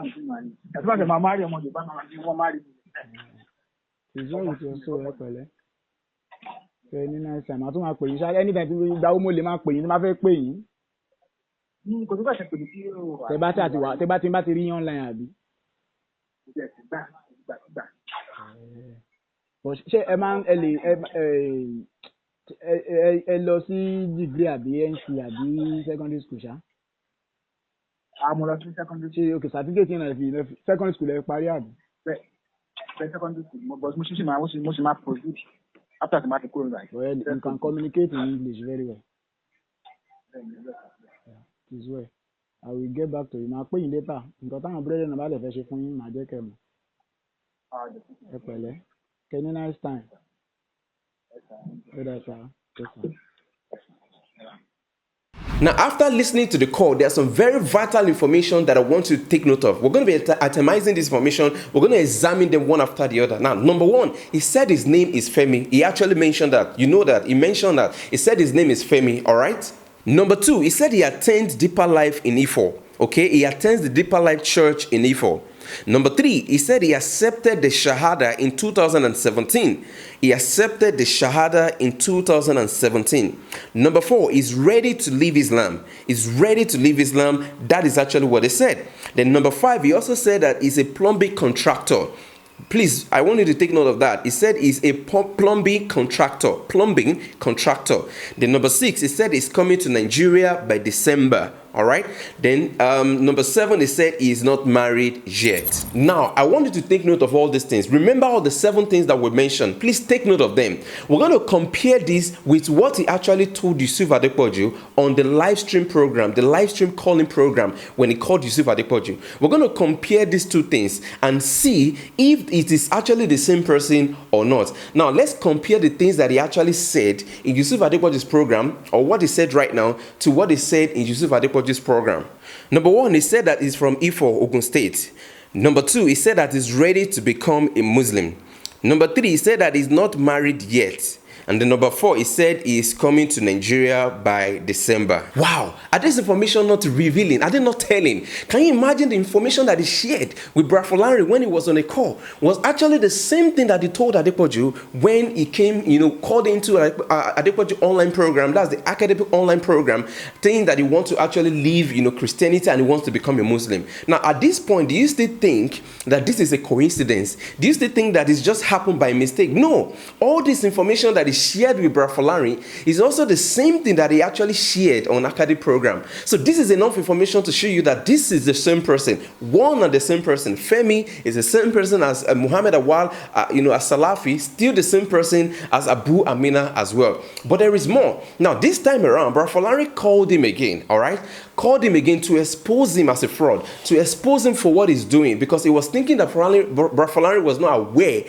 Mo ti máa rí. Ẹ̀sùn àti máa rí ọmọ Yorùbá náà ní wọ́n máa rí. It is well with your soul ẹ pẹ̀lẹ́. Ṣé ní nice time? Màá tún máa pè yín ṣáá anytime tí ìgbà wo mo lè máa pè yín tí máa fẹ́ pè yín. Kò tó bá ṣe pè ní kí o wà. Tẹ bá ti rí yín online àbí? Ṣé ẹ máa ẹ lọ sí degree àbí NC àbí secondary school ṣá? Mo lọ sí secondary school. Ṣé ok certificate yẹn náà fi secondary school ẹ parí àbí? Bẹ́ẹ̀ secondary school but mo ṣe máa proceed after the matter kúrò láì. Well, you can communicate in English very well. Yeah, it is well. I will get back to you. Màá pè yín later. Nǹkan táwọn búrẹ́dì náà bá lè fẹ́ ṣe fún yín màá jẹ́ kẹ́ mọ̀. Ẹ pẹ̀lẹ́. Kẹ́ ní nice time. Now, after listening to the call, there's some very vital information that I want you to take note of. We're going to be itemizing this information. We're going to examine them one after the other. Now, number one, he said his name is Femi. He actually mentioned that. You know that. He mentioned that. He said his name is Femi, all right? Number two, he said he attends Deeper Life in Ifo. Okay? He attends the Deeper Life Church in Ifo. Number three, he said he accepted the Shahada in 2017. He accepted the Shahada in 2017. Number four, he's ready to leave Islam. He's ready to leave Islam. That is actually what he said. Then number five, he also said that he's a plumbing contractor. Please, I want you to take note of that. He said he's a plumbing contractor. Plumbing contractor. Then number six, he said he's coming to Nigeria by December. All right. Then number seven, he said he is not married yet. Now, I want you to take note of all these things. Remember all the 7 things that we mentioned. Please take note of them. We're going to compare this with what he actually told Yusuf Adepoju on the live stream program, the live stream calling program when he called Yusuf Adepoju. We're going to compare these 2 things and see if it is actually the same person or not. Now, let's compare the things that he actually said in Yusuf Adepoju's program, or what he said right now, to what he said in Yusuf Adepoju's program. Number one, he said that he's from Ifo, Ogun State. Number two, he said that he's ready to become a Muslim. Number three, he said that he's not married yet. And then number 4, he said he is coming to Nigeria by December. Wow, are this information not revealing? Are they not telling? Can you imagine the information that he shared with Brafulari when he was on a call was actually the same thing that he told Adepoju when he came, called into Adepoju online program. That's the ACADIP Online program, saying that he wants to actually leave, Christianity and he wants to become a Muslim. Now, at this point, do you still think that this is a coincidence? Do you still think that it's just happened by mistake? No. All this information that is shared with Brafulari is also the same thing that he actually shared on ACADIP program. So this is enough information to show you that this is the same person, one and the same person. Femi is the same person as Muhammad Awal, as Salafi, still the same person as Abu Amina as well. But there is more. Now, this time around, Brafulari called him again, all right? Called him again to expose him as a fraud, to expose him for what he's doing, because he was thinking that Brafulari was not aware,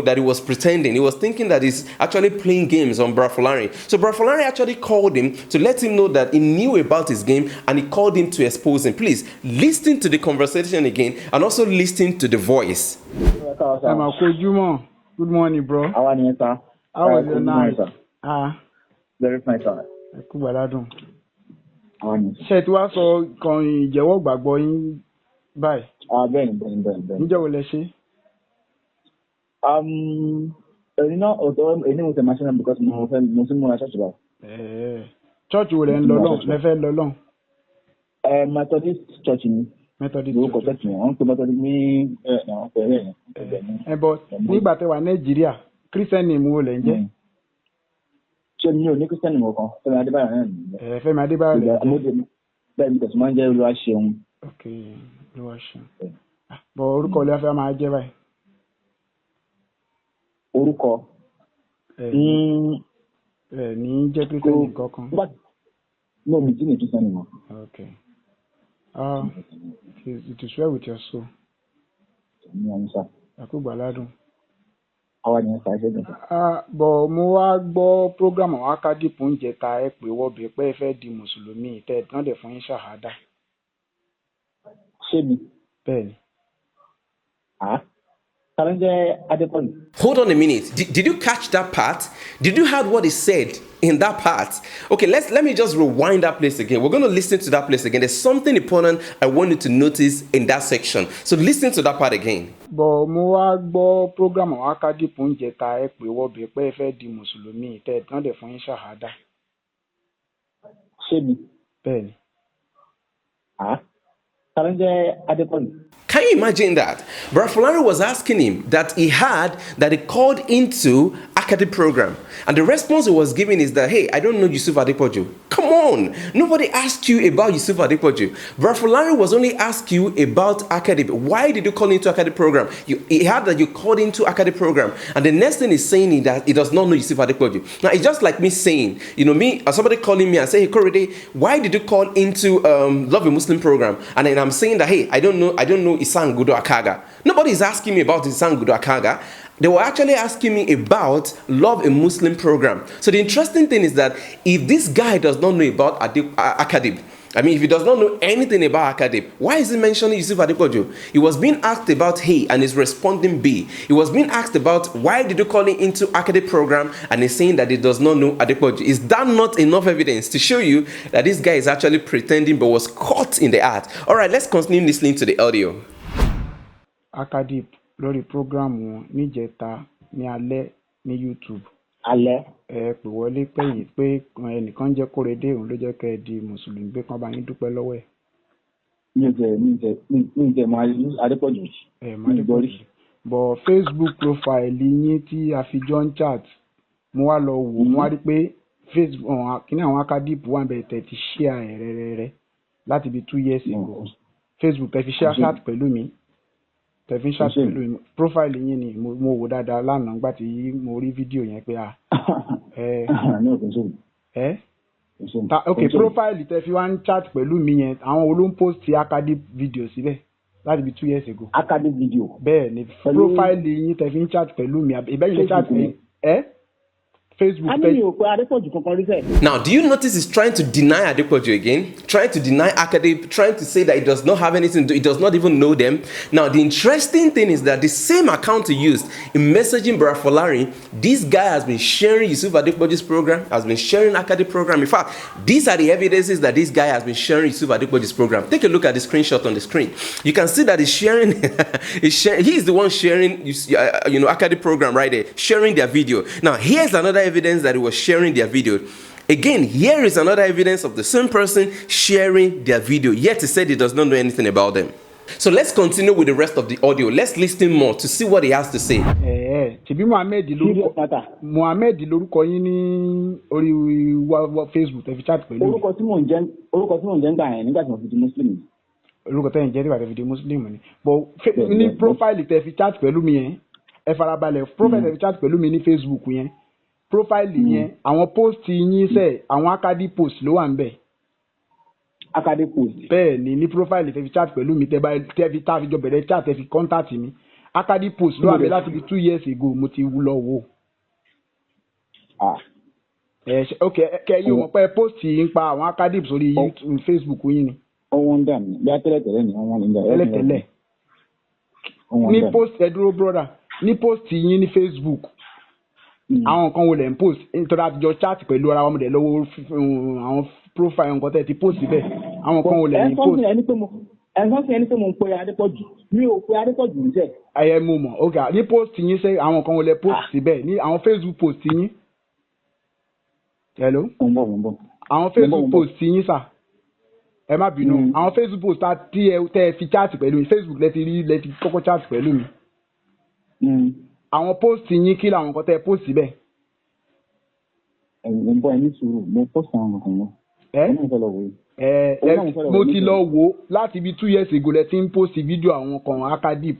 that he was pretending. He was thinking that he's actually playing games on Brafulari. So Brafulari actually called him to let him know that he knew about his game, and he called him to expose him. Please listen to the conversation again, and also listen to the voice. Good morning, bro. How are you, sir? How was your night? Very fine, sir. Ṣé tí wàá sọ kan ìjẹ́wọ́ gbàgbọ́ yín báyìí? Bẹ́ẹ̀ni. Níjẹ́ wo lẹ ṣe? Èmi mo tẹ̀ máa ṣe náà because mo ti múra ṣọ́ọ̀ṣì báyìí. Church wo lẹ ń lọ lọ́hùn? Lẹ fẹ́ lọ lọ́hùn? Methodist church ni. Methodist lórúkọ church. church yẹn wọ́n ń pe Methodist ní ọ̀fẹ́ yẹn. But nígbà tẹ́ wà Nàìjíríà, Christian name wo lẹ ń jẹ́? Ṣé mi ò ní Christian name kan? Fẹ́mi Adébáyọ̀ náà nìyẹn. Fẹ́mi Adébáyọ̀ lẹ ń jẹ́. Bẹ́ẹ̀ ni tẹ̀sán máa ń jẹ́ Olúwaṣeun. Ok, Olúwaṣeun. Bọ̀ orúkọ olè afẹ́ máa jẹ́ báyìí. Orúkọ. Ní jẹ́ Christian kankan. No, mi ti ní Christian name. Okay. It is well with your soul. Akúgbàládùn. Àwa ni ẹ̀ka ẹ̀ṣẹ̀ gbẹ̀sẹ̀. Bọ̀ mo wá gbọ́ program àwọn ACADIP ń jẹta ẹ pé wọ́bẹ̀ pé ẹ fẹ́ di Mùsùlùmí tẹ́ ẹ̀ tán dẹ̀ fún yín ṣàhádà. Ṣé mi? Bẹ́ẹ̀ni. Hold on a minute. Did you catch that part? Did you hear what he said in that part? Okay, let me just rewind that place again. We're going to listen to that place again. There's something important I want you to notice in that section. So listen to that part again. Bọ̀ mo wá gbọ́ program àwọn ACADIP ń jẹta ẹ pé wọ́bẹ̀ pé ẹ fẹ́ di Mùsùlùmí tẹ́ ẹ̀ tán dẹ̀ fún yín ṣàhádà. Ṣé mi? Bẹ́ẹ̀ni. Can you imagine that? Brafulari was asking him that he had that he called into ACADIP program. And the response he was giving is that, hey, I don't know Yusuf Adepoju. Come on. Nobody asked you about Yusuf Adepoju. Brafulari was only asked you about ACADIP. Why did you call into ACADIP program? He had that you called into ACADIP program. And the next thing he's saying is that he does not know Yusuf Adepoju. Now, it's just like me saying, me, or somebody calling me and say, hey, Korede, why did you call into Love a Muslim program? And then I'm saying that, hey, I don't know Isan Gudo Akaga. Nobody is asking me about Isan Gudo Akaga. They were actually asking me about Love a Muslim program. So the interesting thing is that if this guy does not know about ACADIP, if he does not know anything about ACADIP, why is he mentioning Yusuf Adepoju? He was being asked about A and is responding B. He was being asked about why did you call him into ACADIP program and he's saying that he does not know Adepoju. Is that not enough evidence to show you that this guy is actually pretending but was caught in the act? All right, let's continue listening to the audio. ACADIP lórí program wọn níjẹta ní alẹ́ ní YouTube. Alẹ́. Pè wọlé pẹ̀yìn pé ẹnìkan jẹ́ Korede òun ló jẹ́ kẹ́ ẹ di Mùsùlùmí pé kán bá yín dúpẹ́ lọ́wọ́ ẹ̀. Mi jẹ máa use Adepoju. Adepoju. But Facebook profile yín tí a fi jọ ń chat mo wá lọ wò mo wá rí pé Facebook kíní àwọn ACADIP wà bẹ̀rẹ̀ tẹ̀ ti share rẹ́rẹ́rẹ́ láti bí 2 years ago. Facebook tẹ̀ fi share chat pẹ̀lú mi. Tẹ̀fín chat pẹ̀lú mi. Profile yín ni mo wò dáadáa lánàá nígbà tí mo rí fídíò yẹn pé okay, profile tẹ́ fi wá ń chat pẹ̀lú mi yẹn àwọn olóhùn post ACADIP video síbẹ̀ láti bí 2 years ago. ACADIP video. Bẹ́ẹ̀ ni profile yín tẹ́ fi ń chat pẹ̀lú mi ìbẹ́yìn lè chat pé Facebook. Now, do you notice he's trying to deny Adepoju again? Trying to deny ACADIP, trying to say that it does not have anything to do, it does not even know them. Now, the interesting thing is that the same account he used in messaging Brafolarin, this guy has been sharing Yusuf Adepoju's program, has been sharing ACADIP program. In fact, these are the evidences that this guy has been sharing Yusuf Adepoju's program. Take a look at the screenshot on the screen. You can see that he's sharing, he's the one sharing, ACADIP program right there, sharing their video. Now, here's another evidence that he was sharing their video. Again, here is another evidence of the same person sharing their video, yet he said he does not know anything about them. So let's continue with the rest of the audio. Let's listen more to see what he has to say. Ṣebí Mohammed lórúkọ yín ní orí Facebook tẹ́ fi chat pẹ̀lú. Orúkọ tí mò ń jẹ́ nígbà yẹn nígbà tí mo fi di Muslim. Orúkọ tẹ́ ń jẹ́ nígbà tí mo fi di Muslim ni. But ní profile tẹ́ fi chat pẹ̀lú mi yẹn, ẹ farabalẹ̀ profile tẹ́ fi chat pẹ̀lú mi ní Facebook yẹn. Profile yẹn àwọn post yín sẹ àwọn ACADIP post ló wà ńbẹ̀. ACADIP post. Bẹ́ẹ̀ ni ní profile tẹ́ fi chat pẹ̀lú mi tẹ́ fi tá fi jọ bẹ̀rẹ̀ chat tẹ́ fi contact mi. ACADIP post ló wà ńbẹ̀ láti bí 2 years ago mo ti lọ wò. Okay, kẹ́ yóò mọ̀ pé post yìí ń pa àwọn ACADIP sórí Facebook yín ni. Wọ́n dà mí bí tẹ́lẹ̀tẹ́lẹ̀ ni wọ́n ń dà. Tẹ́lẹ̀tẹ́lẹ̀. Ní post ẹ̀dúró brother ní post yín ní Facebook. Àwọn kan wo lè ń post nítorí àtijọ́ chat pẹ̀lú ara wọn mọ̀dẹ̀ lọ́wọ́ àwọn profile nǹkan tẹ́ ti post síbẹ̀ àwọn kan wo lè ń post. Ẹ̀sán sí ẹni pé mo ń pe Adépọ̀jù mi ò pe Adépọ̀jù níṣẹ́. Ayẹ mo mọ̀ ok ní post yín sẹ́ àwọn kan wo lè post síbẹ̀ ní àwọn Facebook post yín. Hello. Àwọn Facebook post yín sà ẹ má bínú àwọn Facebook post tí ẹ fi chat pẹ̀lú mi Facebook lẹ ti kọ́kọ́ chat pẹ̀lú mi. Àwọn post yín kí làwọn nǹkan tẹ́ post síbẹ̀. Mo ń bọ̀ ẹni sùúrù mo post àwọn nǹkan náà. Mo ti lọ wò láti bí 2 years ago lẹ ti ń post video àwọn kan ACADIP.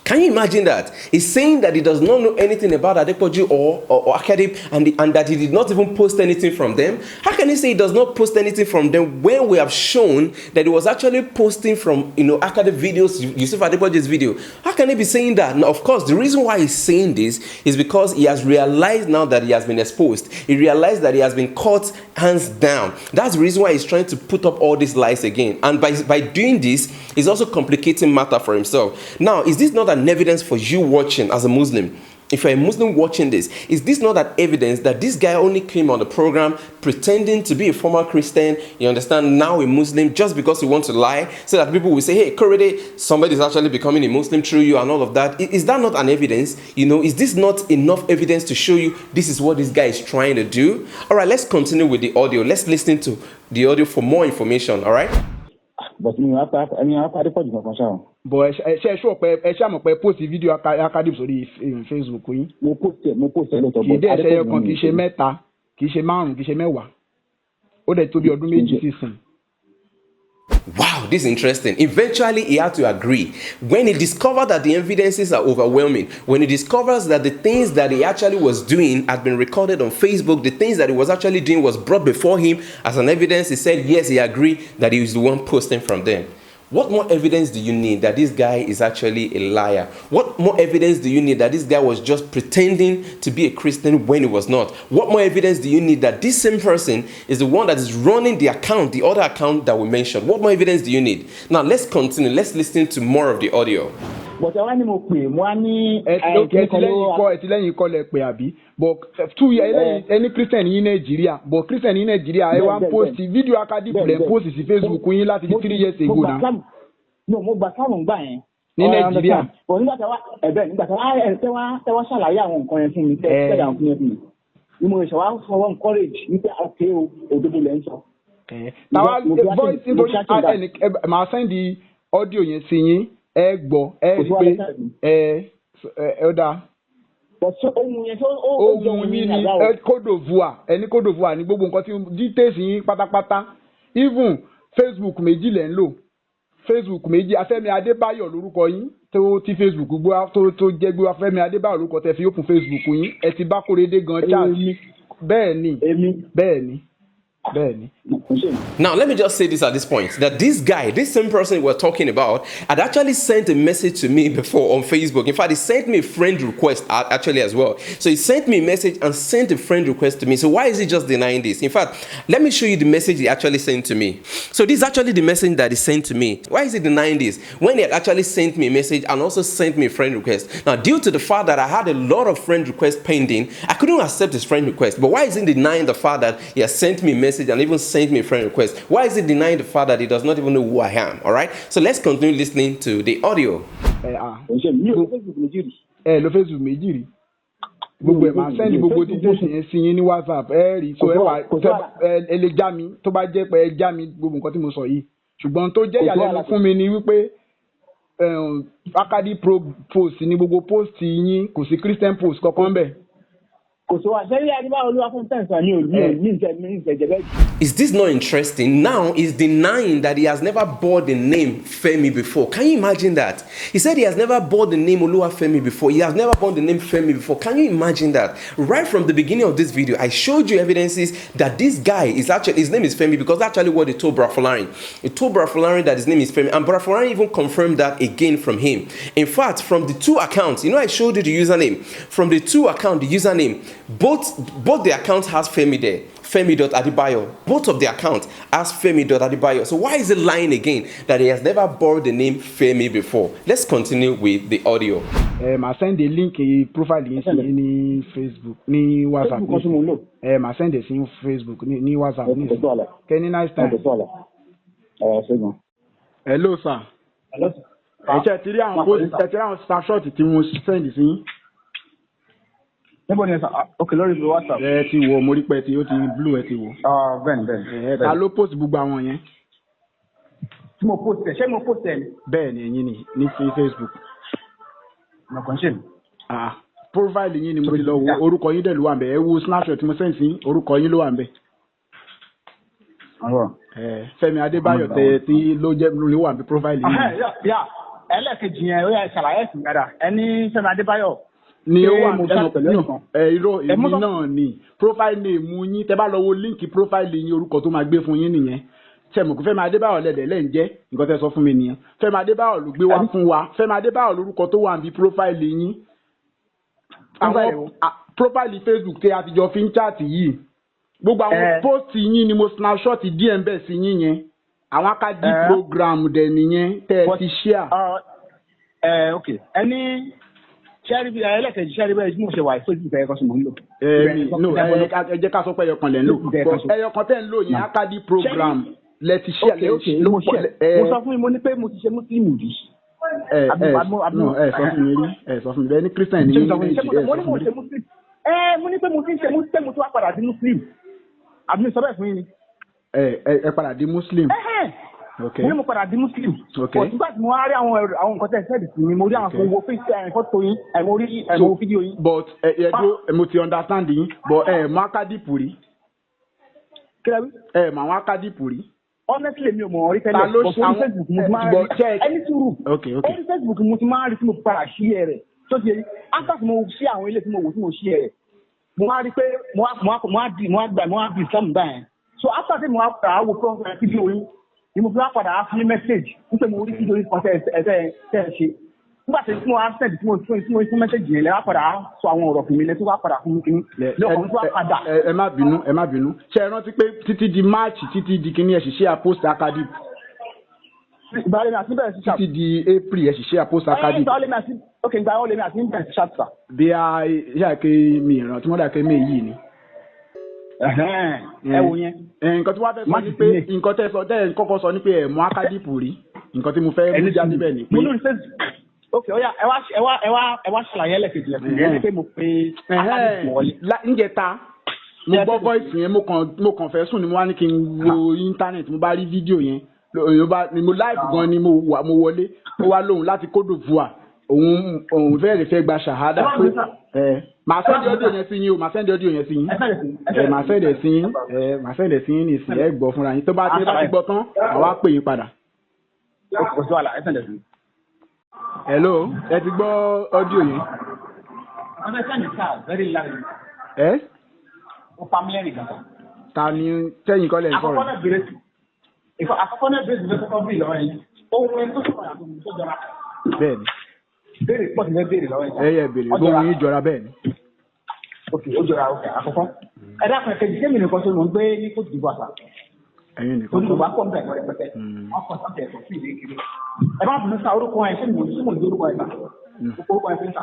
Can you imagine that? He's saying that he does not know anything about Adepoju or ACADIP and that he did not even post anything from them. How can he say he does not post anything from them when we have shown that he was actually posting from ACADIP videos, Yusuf Adepoju's video? How can he be saying that? Now, of course, the reason why he's saying this is because he has realized now that he has been exposed. He realized that he has been caught hands down. That's the reason why he's trying to put up all these lies again. And by doing this, he's also complicating matter for himself. Now, is this not an evidence for you watching as a Muslim? If you're a Muslim watching this, is this not an evidence that this guy only came on the program pretending to be a former Christian, you understand, now a Muslim, just because he wants to lie, so that people will say, hey, Korede, somebody's actually becoming a Muslim through you and all of that? Is that not an evidence? Is this not enough evidence to show you this is what this guy is trying to do? All right, let's continue with the audio. Let's listen to the audio for more information, all right? But mi wá pa Adépọ̀jù kankan ṣá o. But ẹ ṣọ́ pé ẹ ṣàmọ̀ pé post video ACADIP sórí Facebook yín. Mo post ẹ lọ́tọ̀. Kì í dẹ́ ẹsẹ̀ ẹyọkan kì í ṣe mẹ́ta kì í ṣe márùn-ún kì í ṣe mẹ́wàá. Ó dẹ̀ tó bí ọdún méjì sísìn. Wow, this is interesting. Eventually, he had to agree. When he discovered that the evidences are overwhelming, when he discovers that the things that he actually was doing had been recorded on Facebook, the things that he was actually doing was brought before him as an evidence, he said, yes, he agreed that he was the one posting from them. What more evidence do you need that this guy is actually a liar? What more evidence do you need that this guy was just pretending to be a Christian when he was not? What more evidence do you need that this same person is the one that is running the account, the other account that we mentioned? What more evidence do you need? Now, let's continue. Let's listen to more of the audio. But I want to pè mo ní ẹtìlẹ́yìn kọ́ lẹ pè àbí but 2 years any Christian in Nigeria but Christian in Nigeria ẹ wá post video ACADIP lẹ post sí Facebook yín láti 3 years ago now. No, mo gbà sáwọn gbà yẹn. Ní Nigeria. But nígbà tí wá ṣàlàyé àwọn nǹkan yẹn fún mi tẹ́ àwọn fún mi. Ni mo ṣe wá fọwọ́ encourage nípa àti òdodo lẹ́ ń sọ. Now voice nítorí màá send the audio yẹn sí yín. Ẹ gbọ́ ẹ rí pé ẹ dá. Ohun yín ni Côte d'Ivoire ní gbogbo nǹkan tí details yín pátápátá even Facebook méjì lẹ́ ń lò Facebook méjì Femi Adébáyọ̀ lórúkọ yín tó ti Facebook gbọ́ tó jẹ́ gbé Femi Adébáyọ̀ lórúkọ tẹ́ fi open Facebook yín ẹ ti bá Korede gan chat bẹ́ẹ̀ ni. Now, let me just say this at this point, that this guy, this same person we're talking about, had actually sent a message to me before on Facebook. In fact, he sent me a friend request actually as well. So he sent me a message and sent a friend request to me. So why is he just denying this? In fact, let me show you the message he actually sent to me. So this is actually the message that he sent to me. Why is he denying this? When he had actually sent me a message and also sent me a friend request. Now, due to the fact that I had a lot of friend requests pending, I couldn't accept his friend request. But why is he denying the fact that he has sent me a message and even sent me a friend request? Why is he denying the fact that he does not even know who I am? All right, so let's continue listening to the audio. Lo Facebook méjì rí gbogbo ẹ̀ máa sẹ́ndì gbogbo details yẹn sí yín ní WhatsApp rí so ẹ wà ẹ lè já mi tó bá jẹ́ pé ẹ já mi gbogbo nǹkan tí mo sọ yìí ṣùgbọ́n tó jẹ́ ìyàlẹ́nu fún mi ni wípé ACADIP post ní gbogbo post yín kò sí Christian post kankan bẹ́ẹ̀. Is this not interesting? Now he's denying that he has never bore the name Femi before. Can you imagine that? He said he has never bore the name Femi before. He has never borne the name Femi before. Can you imagine that? Right from the beginning of this video, I showed you evidences that this guy is actually, his name is Femi, because that's actually what they told Brafolarin. They told Brafolarin that his name is Femi, and Brafolarin even confirmed that again from him. In fact, from the two accounts, you know, I showed you the username. From the two accounts, the username, both the accounts has Femi there. Femi.Adebayo. Both of the accounts has Femi.Adebayo. So why is he lying again that he has never borrowed the name Femi before? Let's continue with the audio. I send the link profile in Facebook, ni WhatsApp. I send it in Facebook, ni WhatsApp. Can you nice time? Hello, sir. Hello. Ẹ ti rí àwọn snapshot tí mo send sí. Níbo ni sir? Okay, lórí WhatsApp. Ẹ ti wo mo rí pé tí ó ti blue ẹ ti wo. Ben. Ta ló post gbogbo àwọn yẹn? Tí mo post ṣé mo post ẹ? Bẹ́ẹ̀ ni ẹ̀yin ni ní Facebook. No concern. Profile yín ni mo ti lọ wo orúkọ yín dẹ̀ ló wà ńbẹ̀. Ẹ wo snapshot tí mo send sí orúkọ yín ló wà ńbẹ̀. Fẹ́mi Adébáyọ̀ tí ló jẹ́ ló wà ńbẹ̀ profile yín. Ẹlẹ́kejì yẹn ó yẹ ṣàlàyé ẹ̀sìn dáadáa. Ẹni Fẹ́mi Adébáyọ̀ ni ó wà irọ́ èmi náà ni profile name yín tẹ́ bá lọ wo link profile yín orúkọ tó máa gbé fún yín nìyẹn tẹ̀mọ̀ kó Fẹ́mi Adébáyọ̀ lẹ́dẹ̀ lẹ́ ń jẹ́ nǹkan tẹ́ sọ fún mi nìyẹn Fẹ́mi Adébáyọ̀ ló gbé wá fún wa Fẹ́mi Adébáyọ̀ lórúkọ tó wà níbi profile yín àwọn profile Facebook tẹ́ àtijọ́ fi ń chat yìí gbogbo àwọn post yín ni mo snapshot díẹ̀ ń bẹ̀ sí yín yẹn àwọn ACADIP program dẹ̀ nìyẹn tẹ́ ẹ ti share. Okay ẹni ṣẹ́rí ẹlẹ́kẹ̀jì ṣẹ́rí bẹ́ẹ̀ tí mo ṣe wà Facebook ẹ̀yọkan sí mo ń lò. ẹ jẹ́ ká sọ pé ẹyọkan lẹ̀ ń lò ẹyọkan tẹ́ ń lò yẹn ACADIP program lẹ ti ṣe àlẹ́ mo sọ fún mi mo ní pé mo ti ṣe Muslim rí. ẹ sọ fún mi bẹ́ẹ̀ ni Christian ní méjì mo ní pé mo ti ń ṣe Muslim mo tún wá padà di Muslim àbí mi sọ bẹ́ẹ̀ fún yín ni. ẹ padà di Muslim. mo ní mo padà di Muslim. nígbà tí mo wá rí àwọn nǹkan tẹ̀ ṣẹ́ẹ̀dì sí mi mo rí àwọn kan wo fọ́tò yín mo rí fídíò yín. but mo ti understand yín but mọ ACADIP rí. kílẹ̀ wí. mọ àwọn ACADIP rí. honestly mi ò mọ̀ orí tẹ́lẹ̀ but orí Facebook mo ti máa rí ẹni sùúrù orí Facebook mo ti máa rí tí mo padà ṣí ẹ rẹ̀ tó ti after mo ṣí àwọn ilé tí mo wò tí mo ṣí ẹ rẹ̀ mo wá rí pé mo wá bí Islam báyẹn so after tí mo wá padà wo program fídíò yín ni mo fi wá padà fún message nípa mo rí fídíò yín kan tẹ́ ẹ ṣe nígbà tí mo wá send tí mo fún message yẹn lẹ́ wá padà sọ àwọn ọ̀rọ̀ fún mi lẹ́ tó wá padà fún mi kìíní lọ́kàn tó wá padà. ẹ má bínú ṣe é rántí pé títí di March títí di kìíní ẹ̀ ṣiṣẹ́ àpost ACADIP. ìgbà wo àti bẹ̀rẹ̀ sí ṣàp. títí di April ẹ̀ ṣiṣẹ́ àpost ACADIP. ìgbà wo lèmi àti bẹ̀rẹ̀ sí ṣàp sà. bí a yà ké mi ìrántí wọ́n dà ké mi yìí ni. ẹ wo yẹn. nǹkan tí wọ́n fẹ́ sọ ni pé nǹkan tẹ́ sọ tẹ́ kọ́kọ́ sọ ni pé ẹ̀ mọ ACADIP rí nǹkan tí mo fẹ́ mú jáde bẹ́ẹ̀ ni pé. ok oya ẹ wá ṣàlàyé ẹlẹ́kejì ẹni pé mo pe ACADIP wọlé. ǹjẹ́ta mo gbọ́ voice yẹn mo kàn fẹ́ sùn ni mo wá ní kí n wo internet mo bá rí fídíò yẹn mo live gan ni mo wọlé ó wá lóhùn láti Côte d'Ivoire òun fẹ́ gba ṣàhádà pé màá sẹ́ndì ọdún yẹn sí yín o màá sẹ́ndì ọdún yẹn sí yín màá sẹ́ndì sí yín nìsín ẹ gbọ́ fúnra yín tó bá ti gbọ́ tán àwa pè yín padà. Hello, ẹ ti gbọ́ ọdún yẹn. ta ni tẹ́yìn kọ́lẹ̀ ń sọ̀rọ̀. àkọ́kọ́ náà bèrè ló kọ́kọ́ bèrè lọ́wọ́ yìí ohun ẹni tó sọ̀rọ̀ àti ohun tó jọra. bẹ́ẹ̀ni. bèrè pọ̀ sí fẹ́ bèrè lọ́wọ́ yìí. ẹyẹ bèrè bóun yín jọra bẹ́ẹ̀ni. ok ó jọra ok àkọ́kọ́ ẹ dákun ẹ kejì sẹ́mi nìkan tó ló ń gbé ní kóòtù ìdìbò àṣà. ẹyin nìkan. olùdókòwò akọ́ nbẹ̀ wọlé pẹ́pẹ́ wọ́n kọ́ sáfẹ́ ẹ̀kọ́ sí ìdí kiri. ẹ bá fún mi sá orúkọ ẹ sẹ́mi mo ní orúkọ ẹ sá orúkọ ẹ fi ń sá.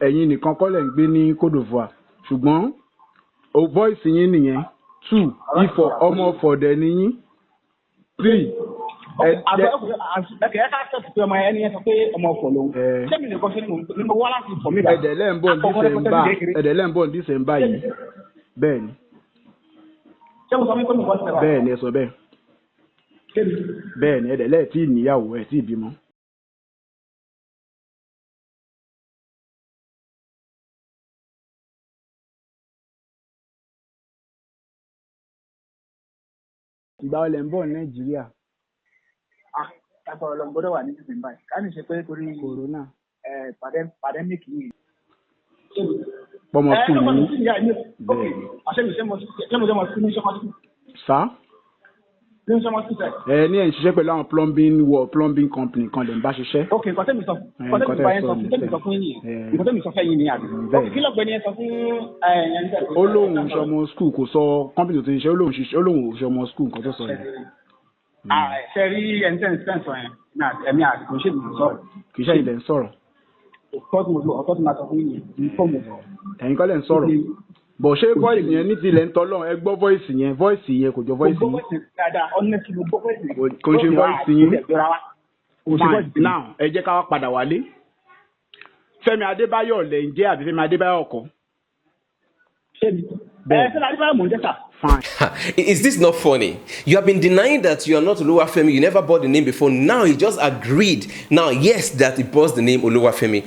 ẹ̀yin nìkan kọ́lẹ̀ ń gbé ní Côte d'Ivoire ṣùgbọ́n voice yín nìyẹn 2 ifọ̀ ọmọ fọ̀dẹ̀ ni yín 3 ẹ ká sọ̀tù pé ọmọ ẹni yẹn sọ pé ọmọ ọ̀fọ̀ lòun sẹ́mi nìkan ṣe ni mo wá láti fọ̀ mí bá. ẹ̀dẹ̀lẹ́ ń bọ̀ December yìí bẹ́ẹ̀ ni. ṣé mo sọ wípé mo bọ́ sílẹ̀ wá. bẹ́ẹ̀ ni ẹ sọ bẹ́ẹ̀. bẹ́ẹ̀ ni ẹ̀dẹ̀lẹ́ tí níyàwó ẹ̀ tí bímọ. ìgbà ọlẹ̀ ń bọ̀ ní Nàìjíríà. Àpò ọlọ́run gbọ́dọ̀ wà ní December báyìí ká ní ṣe pé torí corona pandemic yìí. pọmọ skul ní. sá. ní ẹ̀ ń ṣiṣẹ́ pẹ̀lú àwọn plumbing company kan lè ń bá ṣiṣẹ́. ok nǹkan tẹ́mi sọ fún yín nǹkan tẹ́mi sọ fẹ́ yín ni àbí. kí lọ́gbẹ́ni ẹ sọ fún ó lóun ṣọmọ skul kò sọ company tó ti ń ṣe ó lóun ṣọmọ skul nǹkan tó sọ yẹn. ṣe rí ẹni tẹ́ ń sọ yẹn ẹ̀mí àti kò ṣe ìlú sọ̀rọ̀. kì í ṣe ilẹ̀ ń sọ̀rọ̀. ọ̀tọ́ tó máa sọ fún yín ní fọ́ọ̀mù. ẹ̀yin kọ́ lẹ̀ ń sọ̀rọ̀ bọ̀ ṣé voice yẹn ní tilẹ̀ ń tọ́lọ́ ẹ gbọ́ voice yẹn kò jọ voice yín. kò ṣe voice yín. now ẹ jẹ́ ká wá padà wálé. Fẹ́mi Adébáyọ̀ lẹ̀ ń jẹ́ àbí Fẹ́mi Adébáyọ̀ kọ́. Fine. Is this not funny? You have been denying that you are not Oluwafemi. You never bought the name before. Now you just agreed. Now, yes, that it bought the name Oluwafemi.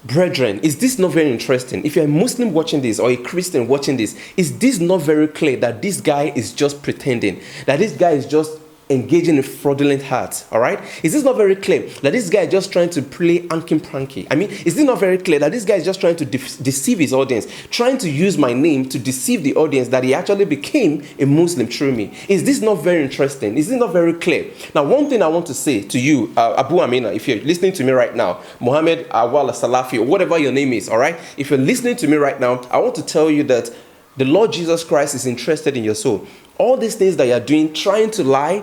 Brethren, is this not very interesting? If you're a Muslim watching this or a Christian watching this, is this not very clear that this guy is just pretending? That this guy is just engaging in fraudulent hearts, all right? Is this not very clear that this guy is just trying to play anky-pranky? I mean, is this not very clear that this guy is just trying to deceive his audience, trying to use my name to deceive the audience that he actually became a Muslim through me? Is this not very interesting? Is this not very clear? Now, one thing I want to say to you, Abu Amina, if you're listening to me right now, Mohammed Awala Salafi, or whatever your name is, all right? If you're listening to me right now, I want to tell you that the Lord Jesus Christ is interested in your soul. All these things that you're doing, trying to lie,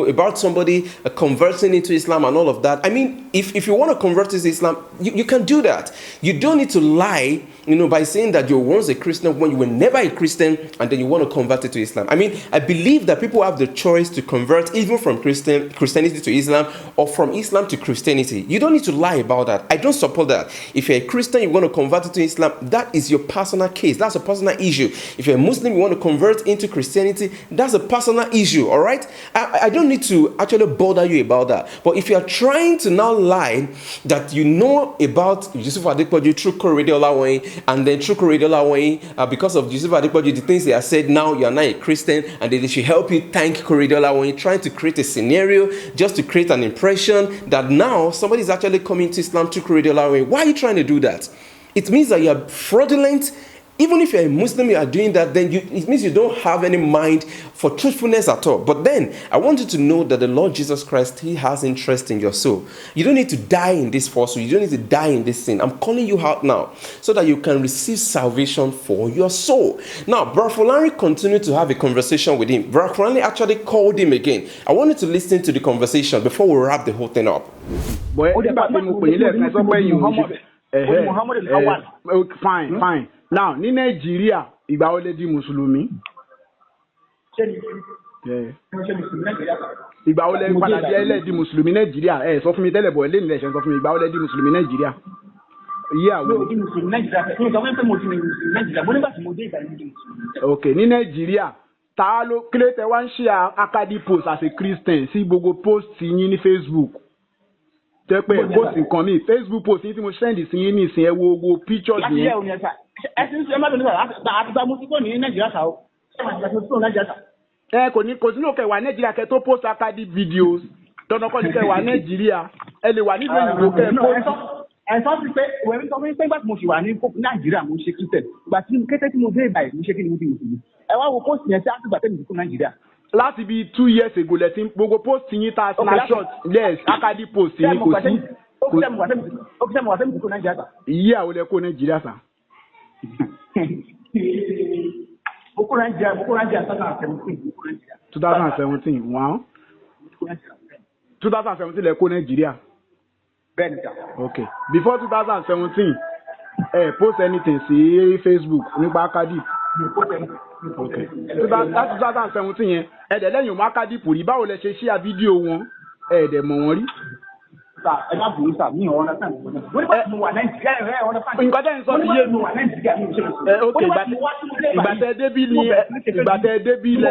about somebody converting into Islam and all of that. I mean, if you want to convert to Islam, you can do that. You don't need to lie, by saying that you were once a Christian when you were never a Christian and then you want to convert it to Islam. I mean, I believe that people have the choice to convert even from Christianity to Islam or from Islam to Christianity. You don't need to lie about that. I don't support that. If you're a Christian, you want to convert it to Islam, that is your personal case. That's a personal issue. If you're a Muslim, you want to convert into Christianity, that's a personal issue, all right? I don't need to actually bother you about that. But if you are trying to now lie that you know about Yusuf Adepoju through Korede Olawoyin, and then through Korede Olawoyin, because of Yusuf Adepoju, the things they have said, now you are not a Christian, and they should help you thank Korede Olawoyin, trying to create a scenario just to create an impression that now somebody is actually coming to Islam through Korede Olawoyin. Why are you trying to do that? It means that you are fraudulent. Even if you're a Muslim, you are doing that, then it means you don't have any mind for truthfulness at all. But then, I want you to know that the Lord Jesus Christ, He has interest in your soul. You don't need to die in this falsehood. You don't need to die in this sin. I'm calling you out now so that you can receive salvation for your soul. Now, Brafulani continued to have a conversation with him. Brafulani actually called him again. I want you to listen to the conversation before we wrap the whole thing up. Fine. Now, ní Nàìjíríà, ìgbà wo lẹ di Mùsùlùmí? Ìgbà wo lẹ padà di ẹlẹ́dì Mùsùlùmí Nàìjíríà? Ẹ sọ fún mi tẹ́lẹ̀ bọ̀ lẹ́nu lẹ́sẹ̀ sọ fún mi ìgbà wo lẹ di Mùsùlùmí Nàìjíríà? Ok, ní Nàìjíríà, kílé tẹ wá ń ṣe ACADIP post as a Christian sí gbogbo post yín ní Facebook. Tẹ́ pé post nǹkan mi, Facebook post yín tí mo send sí yín ní ìsìn ẹ wo pictures yẹn. Kò sínú kẹwàá Nàìjíríà kẹ tó post ACADIP videos tọ́nà kọ́ ní kẹwàá Nàìjíríà ẹ lè wà nílùú òyìnbó kẹ post. ẹ̀sán ti pé wẹ̀mí sọ fún mi pé nígbà tí mo ṣì wà ní Nàìjíríà mo ṣe Christian ìgbà tí kété tí mo dé ìgbà yìí mo ṣe kí ni mo fi mùsùlùmí ẹ wá wo post yẹn tí a ti gbà tẹ́lẹ̀ kó Nàìjíríà. láti bí 2 years ago lẹ́sìn gbogbo post yín ta snapshot yes ACADIP post yín kò sí. ó kí sẹ́mu wà sẹ́mu kó Nàìjíríà sà. ìyí àwọn olè kó Nàìjíríà sà. mo kó Nàìjíríà 2017 wọ́n 2017 lẹ kó Nàìjíríà. bẹ́ẹ̀ni sà. okay before 2017 post anything sí Facebook nípa ACADIP. okay láti 2017 yẹn ẹ̀dẹ̀ lẹ́yìn ọmọ ACADIP rí báwo lẹ ṣe share fídíò wọn ẹ̀dẹ̀ mọ̀ wọ́n rí. sà ẹ má bùrú sà mí ọ̀rọ̀ náà mo wà Nàìjíríà ẹ̀ ọ̀rọ̀ náà. nǹkan tẹ́ ń sọ ti yé mi. okay ìgbà tẹ́ débí ni ìgbà tẹ́ débí lẹ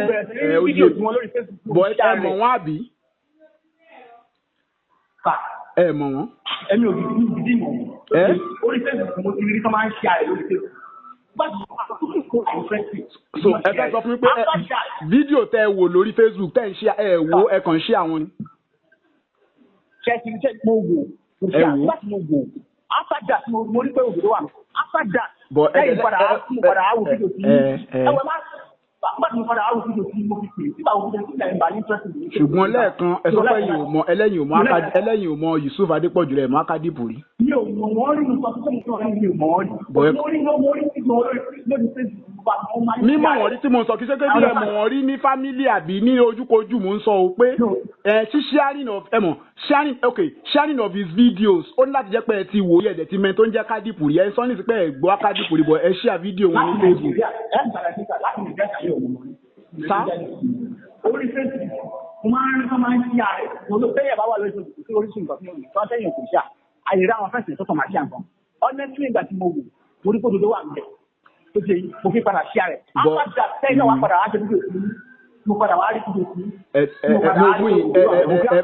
oyè bọ̀ ẹ mọ̀ wọ́n àbí. ẹ mọ̀ wọ́n. ẹ̀mí ò gidi mọ̀ wọ́n. orí Facebook mo ti rí kí wọ́n máa ń ṣe àrẹ lórí Facebook. so ẹ fẹ́ sọ fún mi pé fídíò tẹ́ ẹ wò lórí Facebook tẹ́ ń ṣe ẹ wò ẹ kàn ṣe àwọn ni. ṣe mo wò ẹ wò mo wò after that mo rí pé òbí ló wà after that bọ̀ ẹ lẹ́yìn padà áwò fídíò sí ẹ wọ má nígbà tí mo padà áwò fídíò sí mo fi pè é síbà òbí tó ń bá ní interest mi. ṣùgbọ́n lẹ́ẹ̀kan ẹ sọ pé ẹlẹ́yìn ò mọ Yusuf Adepoju rẹ̀ mọ́ ACADIP rí. mi ò mọ̀ wọ́n rí nǹkan tó ń sọ mi ò mọ̀ wọ́n rí. mo rí lórí Facebook. mímọ̀ wọ́n rí tí mo sọ kí ṣe pé bí ẹ mọ̀ wọ́n rí ní fámílì àbí ní ojúkojú mò ń sọ o pé sharing of his videos ó ní láti jẹ́ pé ẹ ti wò yẹ̀ dẹ̀ ti mẹ́ tó ń jẹ́ ACADIP rí ẹ sọ ní sí pé ẹ gbọ́ ACADIP rí bọ̀ ẹ share fídíò wọn ní Facebook. sá orí Facebook mo máa ń ṣí ààrẹ mo ló fẹ́yẹ̀ bá wà lórí Facebook tí oríṣi nǹkan tí mo tó ń tẹ̀yìn kò ṣá àyè rá àwọn fẹ́sẹ̀ tó kàn máa ṣí àǹkan honestly ìgbà tí mo wò mo rí kó dodo wà níbẹ̀ tó ṣe mo fi padà ṣí ààrẹ after tẹ́yìn náà wà padà wá ṣe fídíò sí mo padà wá rí fídíò sí.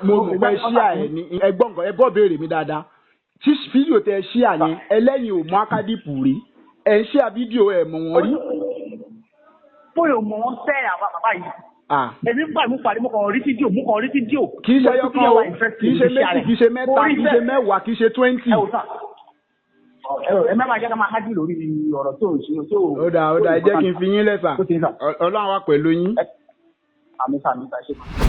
mo gbẹ ṣí ààrẹ ní ẹgbọ́n nǹkan ẹ gbọ́ béèrè mi dáadáa tí fídíò tẹ ṣí àyẹn ẹlẹ́yìn ò mọ ACADIP rí ẹ̀ ń ṣí à fídíò ẹ̀ mọ̀ wọ́n rí. bóyá o mọ̀ wọ́n sẹ́ àwọn bàbá yìí. èmi ń pàdé mo kàn rí fídíò kì í ṣe ẹyọkan o kì í ṣe méjì kì í ṣe mẹ́ta kì í ṣe mẹ́wàá kì í ṣe 20. ẹ má máa jẹ́ ká máa hájú lórí ọ̀rọ̀ tó ń ṣe tó. ó dà ẹ jẹ́ kí n fi yín lẹ́sà Ọlọ́run wà pẹ̀lú yín.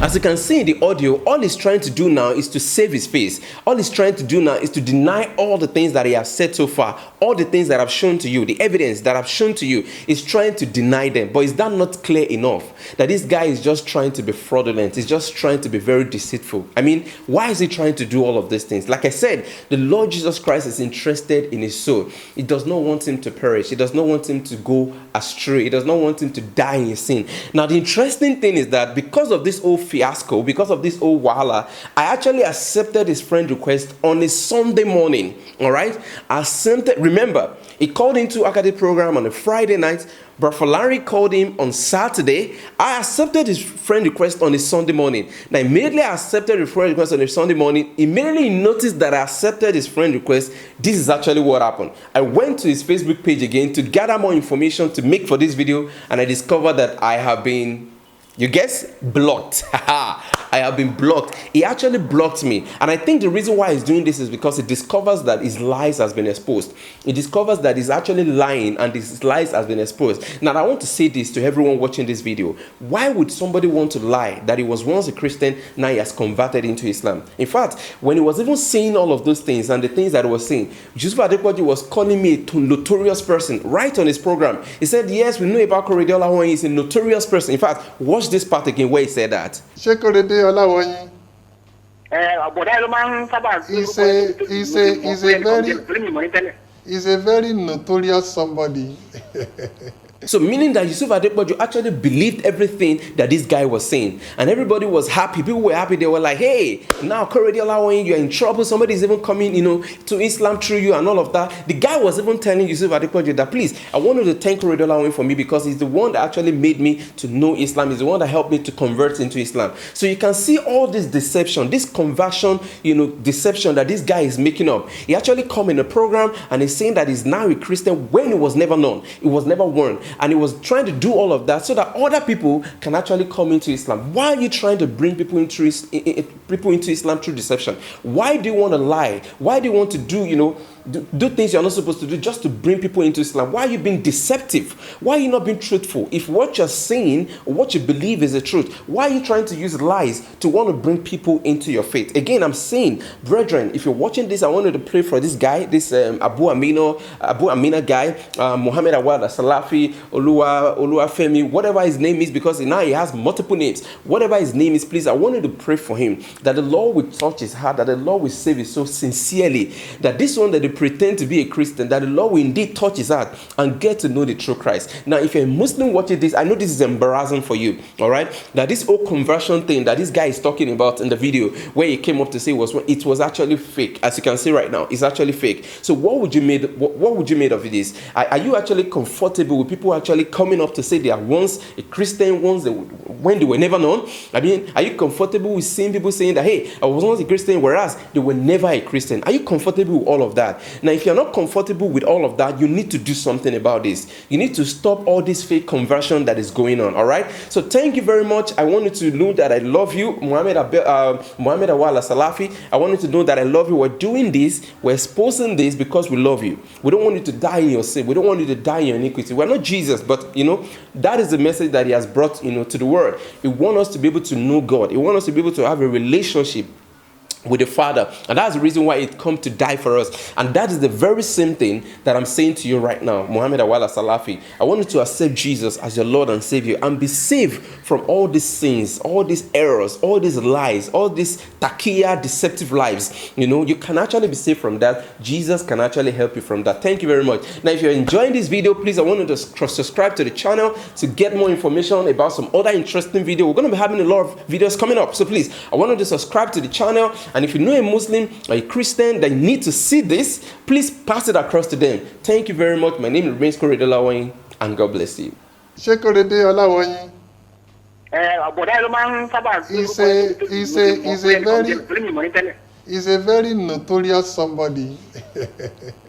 As you can see in the audio, all he's trying to do now is to save his face. All he's trying to do now is to deny all the things that he has said so far, all the things that I've shown to you, the evidence that I've shown to you. He's trying to deny them. But is that not clear enough? That this guy is just trying to be fraudulent. He's just trying to be very deceitful. I mean, why is he trying to do all of these things? Like I said, the Lord Jesus Christ is interested in his soul. He does not want him to perish. He does not want him to go astray. He does not want him to die in sin. Now, the interesting thing is that because of this whole fiasco, because of this whole wahala, I actually accepted his friend request on a Sunday morning. All right, I accepted. Remember, he called into ACADIP program on a Friday night. Brother Larry called him on Saturday. I accepted his friend request on a Sunday morning. Now, immediately I accepted his friend request on a Sunday morning. Immediately noticed that I accepted his friend request. This is actually what happened. I went to his Facebook page again to gather more information to make for this video, and I discovered that I have been, you guess, blocked. I have been blocked. He actually blocked me. And I think the reason why he's doing this is because he discovers that his lies has been exposed. He discovers that he's actually lying and his lies has been exposed. Now, I want to say this to everyone watching this video. Why would somebody want to lie that he was once a Christian, now he has converted into Islam? In fact, when he was even saying all of those things and the things that he was saying, Yusuf Adepoju was calling me a notorious person right on his program. He said, yes, we know about Korede Olawoyin. He's a notorious person. In fact, watch this part again where he said that. Korede Olawoyin. He's a very notorious somebody. So meaning that Yusuf Adepoju actually believed everything that this guy was saying. And everybody was happy. People were happy. They were like, hey, now Korede Olawoyin, you're in trouble. Somebody's even coming, to Islam through you and all of that. The guy was even telling Yusuf Adepoju that, please, I want you to thank Korede Olawoyin for me because he's the one that actually made me to know Islam. He's the one that helped me to convert into Islam. So you can see all this deception, this conversion, deception that this guy is making up. He actually come in a program and he's saying that he's now a Christian when he was never known. He was never warned. And he was trying to do all of that so that other people can actually come into Islam. Why are you trying to bring people into Islam through deception? Why do you want to lie? Why do you want to do things you're not supposed to do just to bring people into Islam? Why are you being deceptive? Why are you not being truthful? If what you're saying or what you believe is the truth, why are you trying to use lies to want to bring people into your faith? Again, I'm saying, brethren, if you're watching this, I wanted to pray for this guy, this Abu Amina guy, Muhammad Awad Salafi, Femi, whatever his name is, because now he has multiple names. Whatever his name is, please, I wanted to pray for him, that the Lord will touch his heart, that the Lord will save his soul sincerely, that this one that they pretend to be a Christian, that the Lord will indeed touch his heart and get to know the true Christ. Now, if you're a Muslim watching this, I know this is embarrassing for you, all right? That this whole conversion thing that this guy is talking about in the video, where he came up to say it was actually fake. As you can see right now, it's actually fake. So what would you make of this? Are you actually comfortable with people actually coming up to say they are once a Christian, when they were never known? I mean, are you comfortable with seeing people saying that, hey, I was once a Christian, whereas they were never a Christian? Are you comfortable with all of that? Now, if you're not comfortable with all of that, you need to do something about this. You need to stop all this fake conversion that is going on, all right? So thank you very much. I wanted to know that I love you, Muhammad Awala Salafi. I wanted to know that I love you. We're doing this, we're exposing this because we love you. We don't want you to die in your sin. We don't want you to die in your iniquity. We're not Jesus, but that is the message that he has brought to the world. He wants us to be able to know God. He wants us to be able to have a relationship with the Father, and that's the reason why it come to die for us. And that is the very same thing that I'm saying to you right now, Muhammad Awala Salafi. I want you to accept Jesus as your Lord and Savior and be saved from all these sins, all these errors, all these lies, all these taqiyya, deceptive lives. You can actually be saved from that. Jesus can actually help you from that. Thank you very much. Now, if you're enjoying this video, please, I want you to subscribe to the channel to get more information about some other interesting video. We're going to be having a lot of videos coming up, so please, I want you to subscribe to the channel. And if you know a Muslim or a Christian that need to see this, please pass it across to them. Thank you very much. My name remains Korede Olawoyin, and God bless you. Korede Olawoyin. He's a very notorious somebody.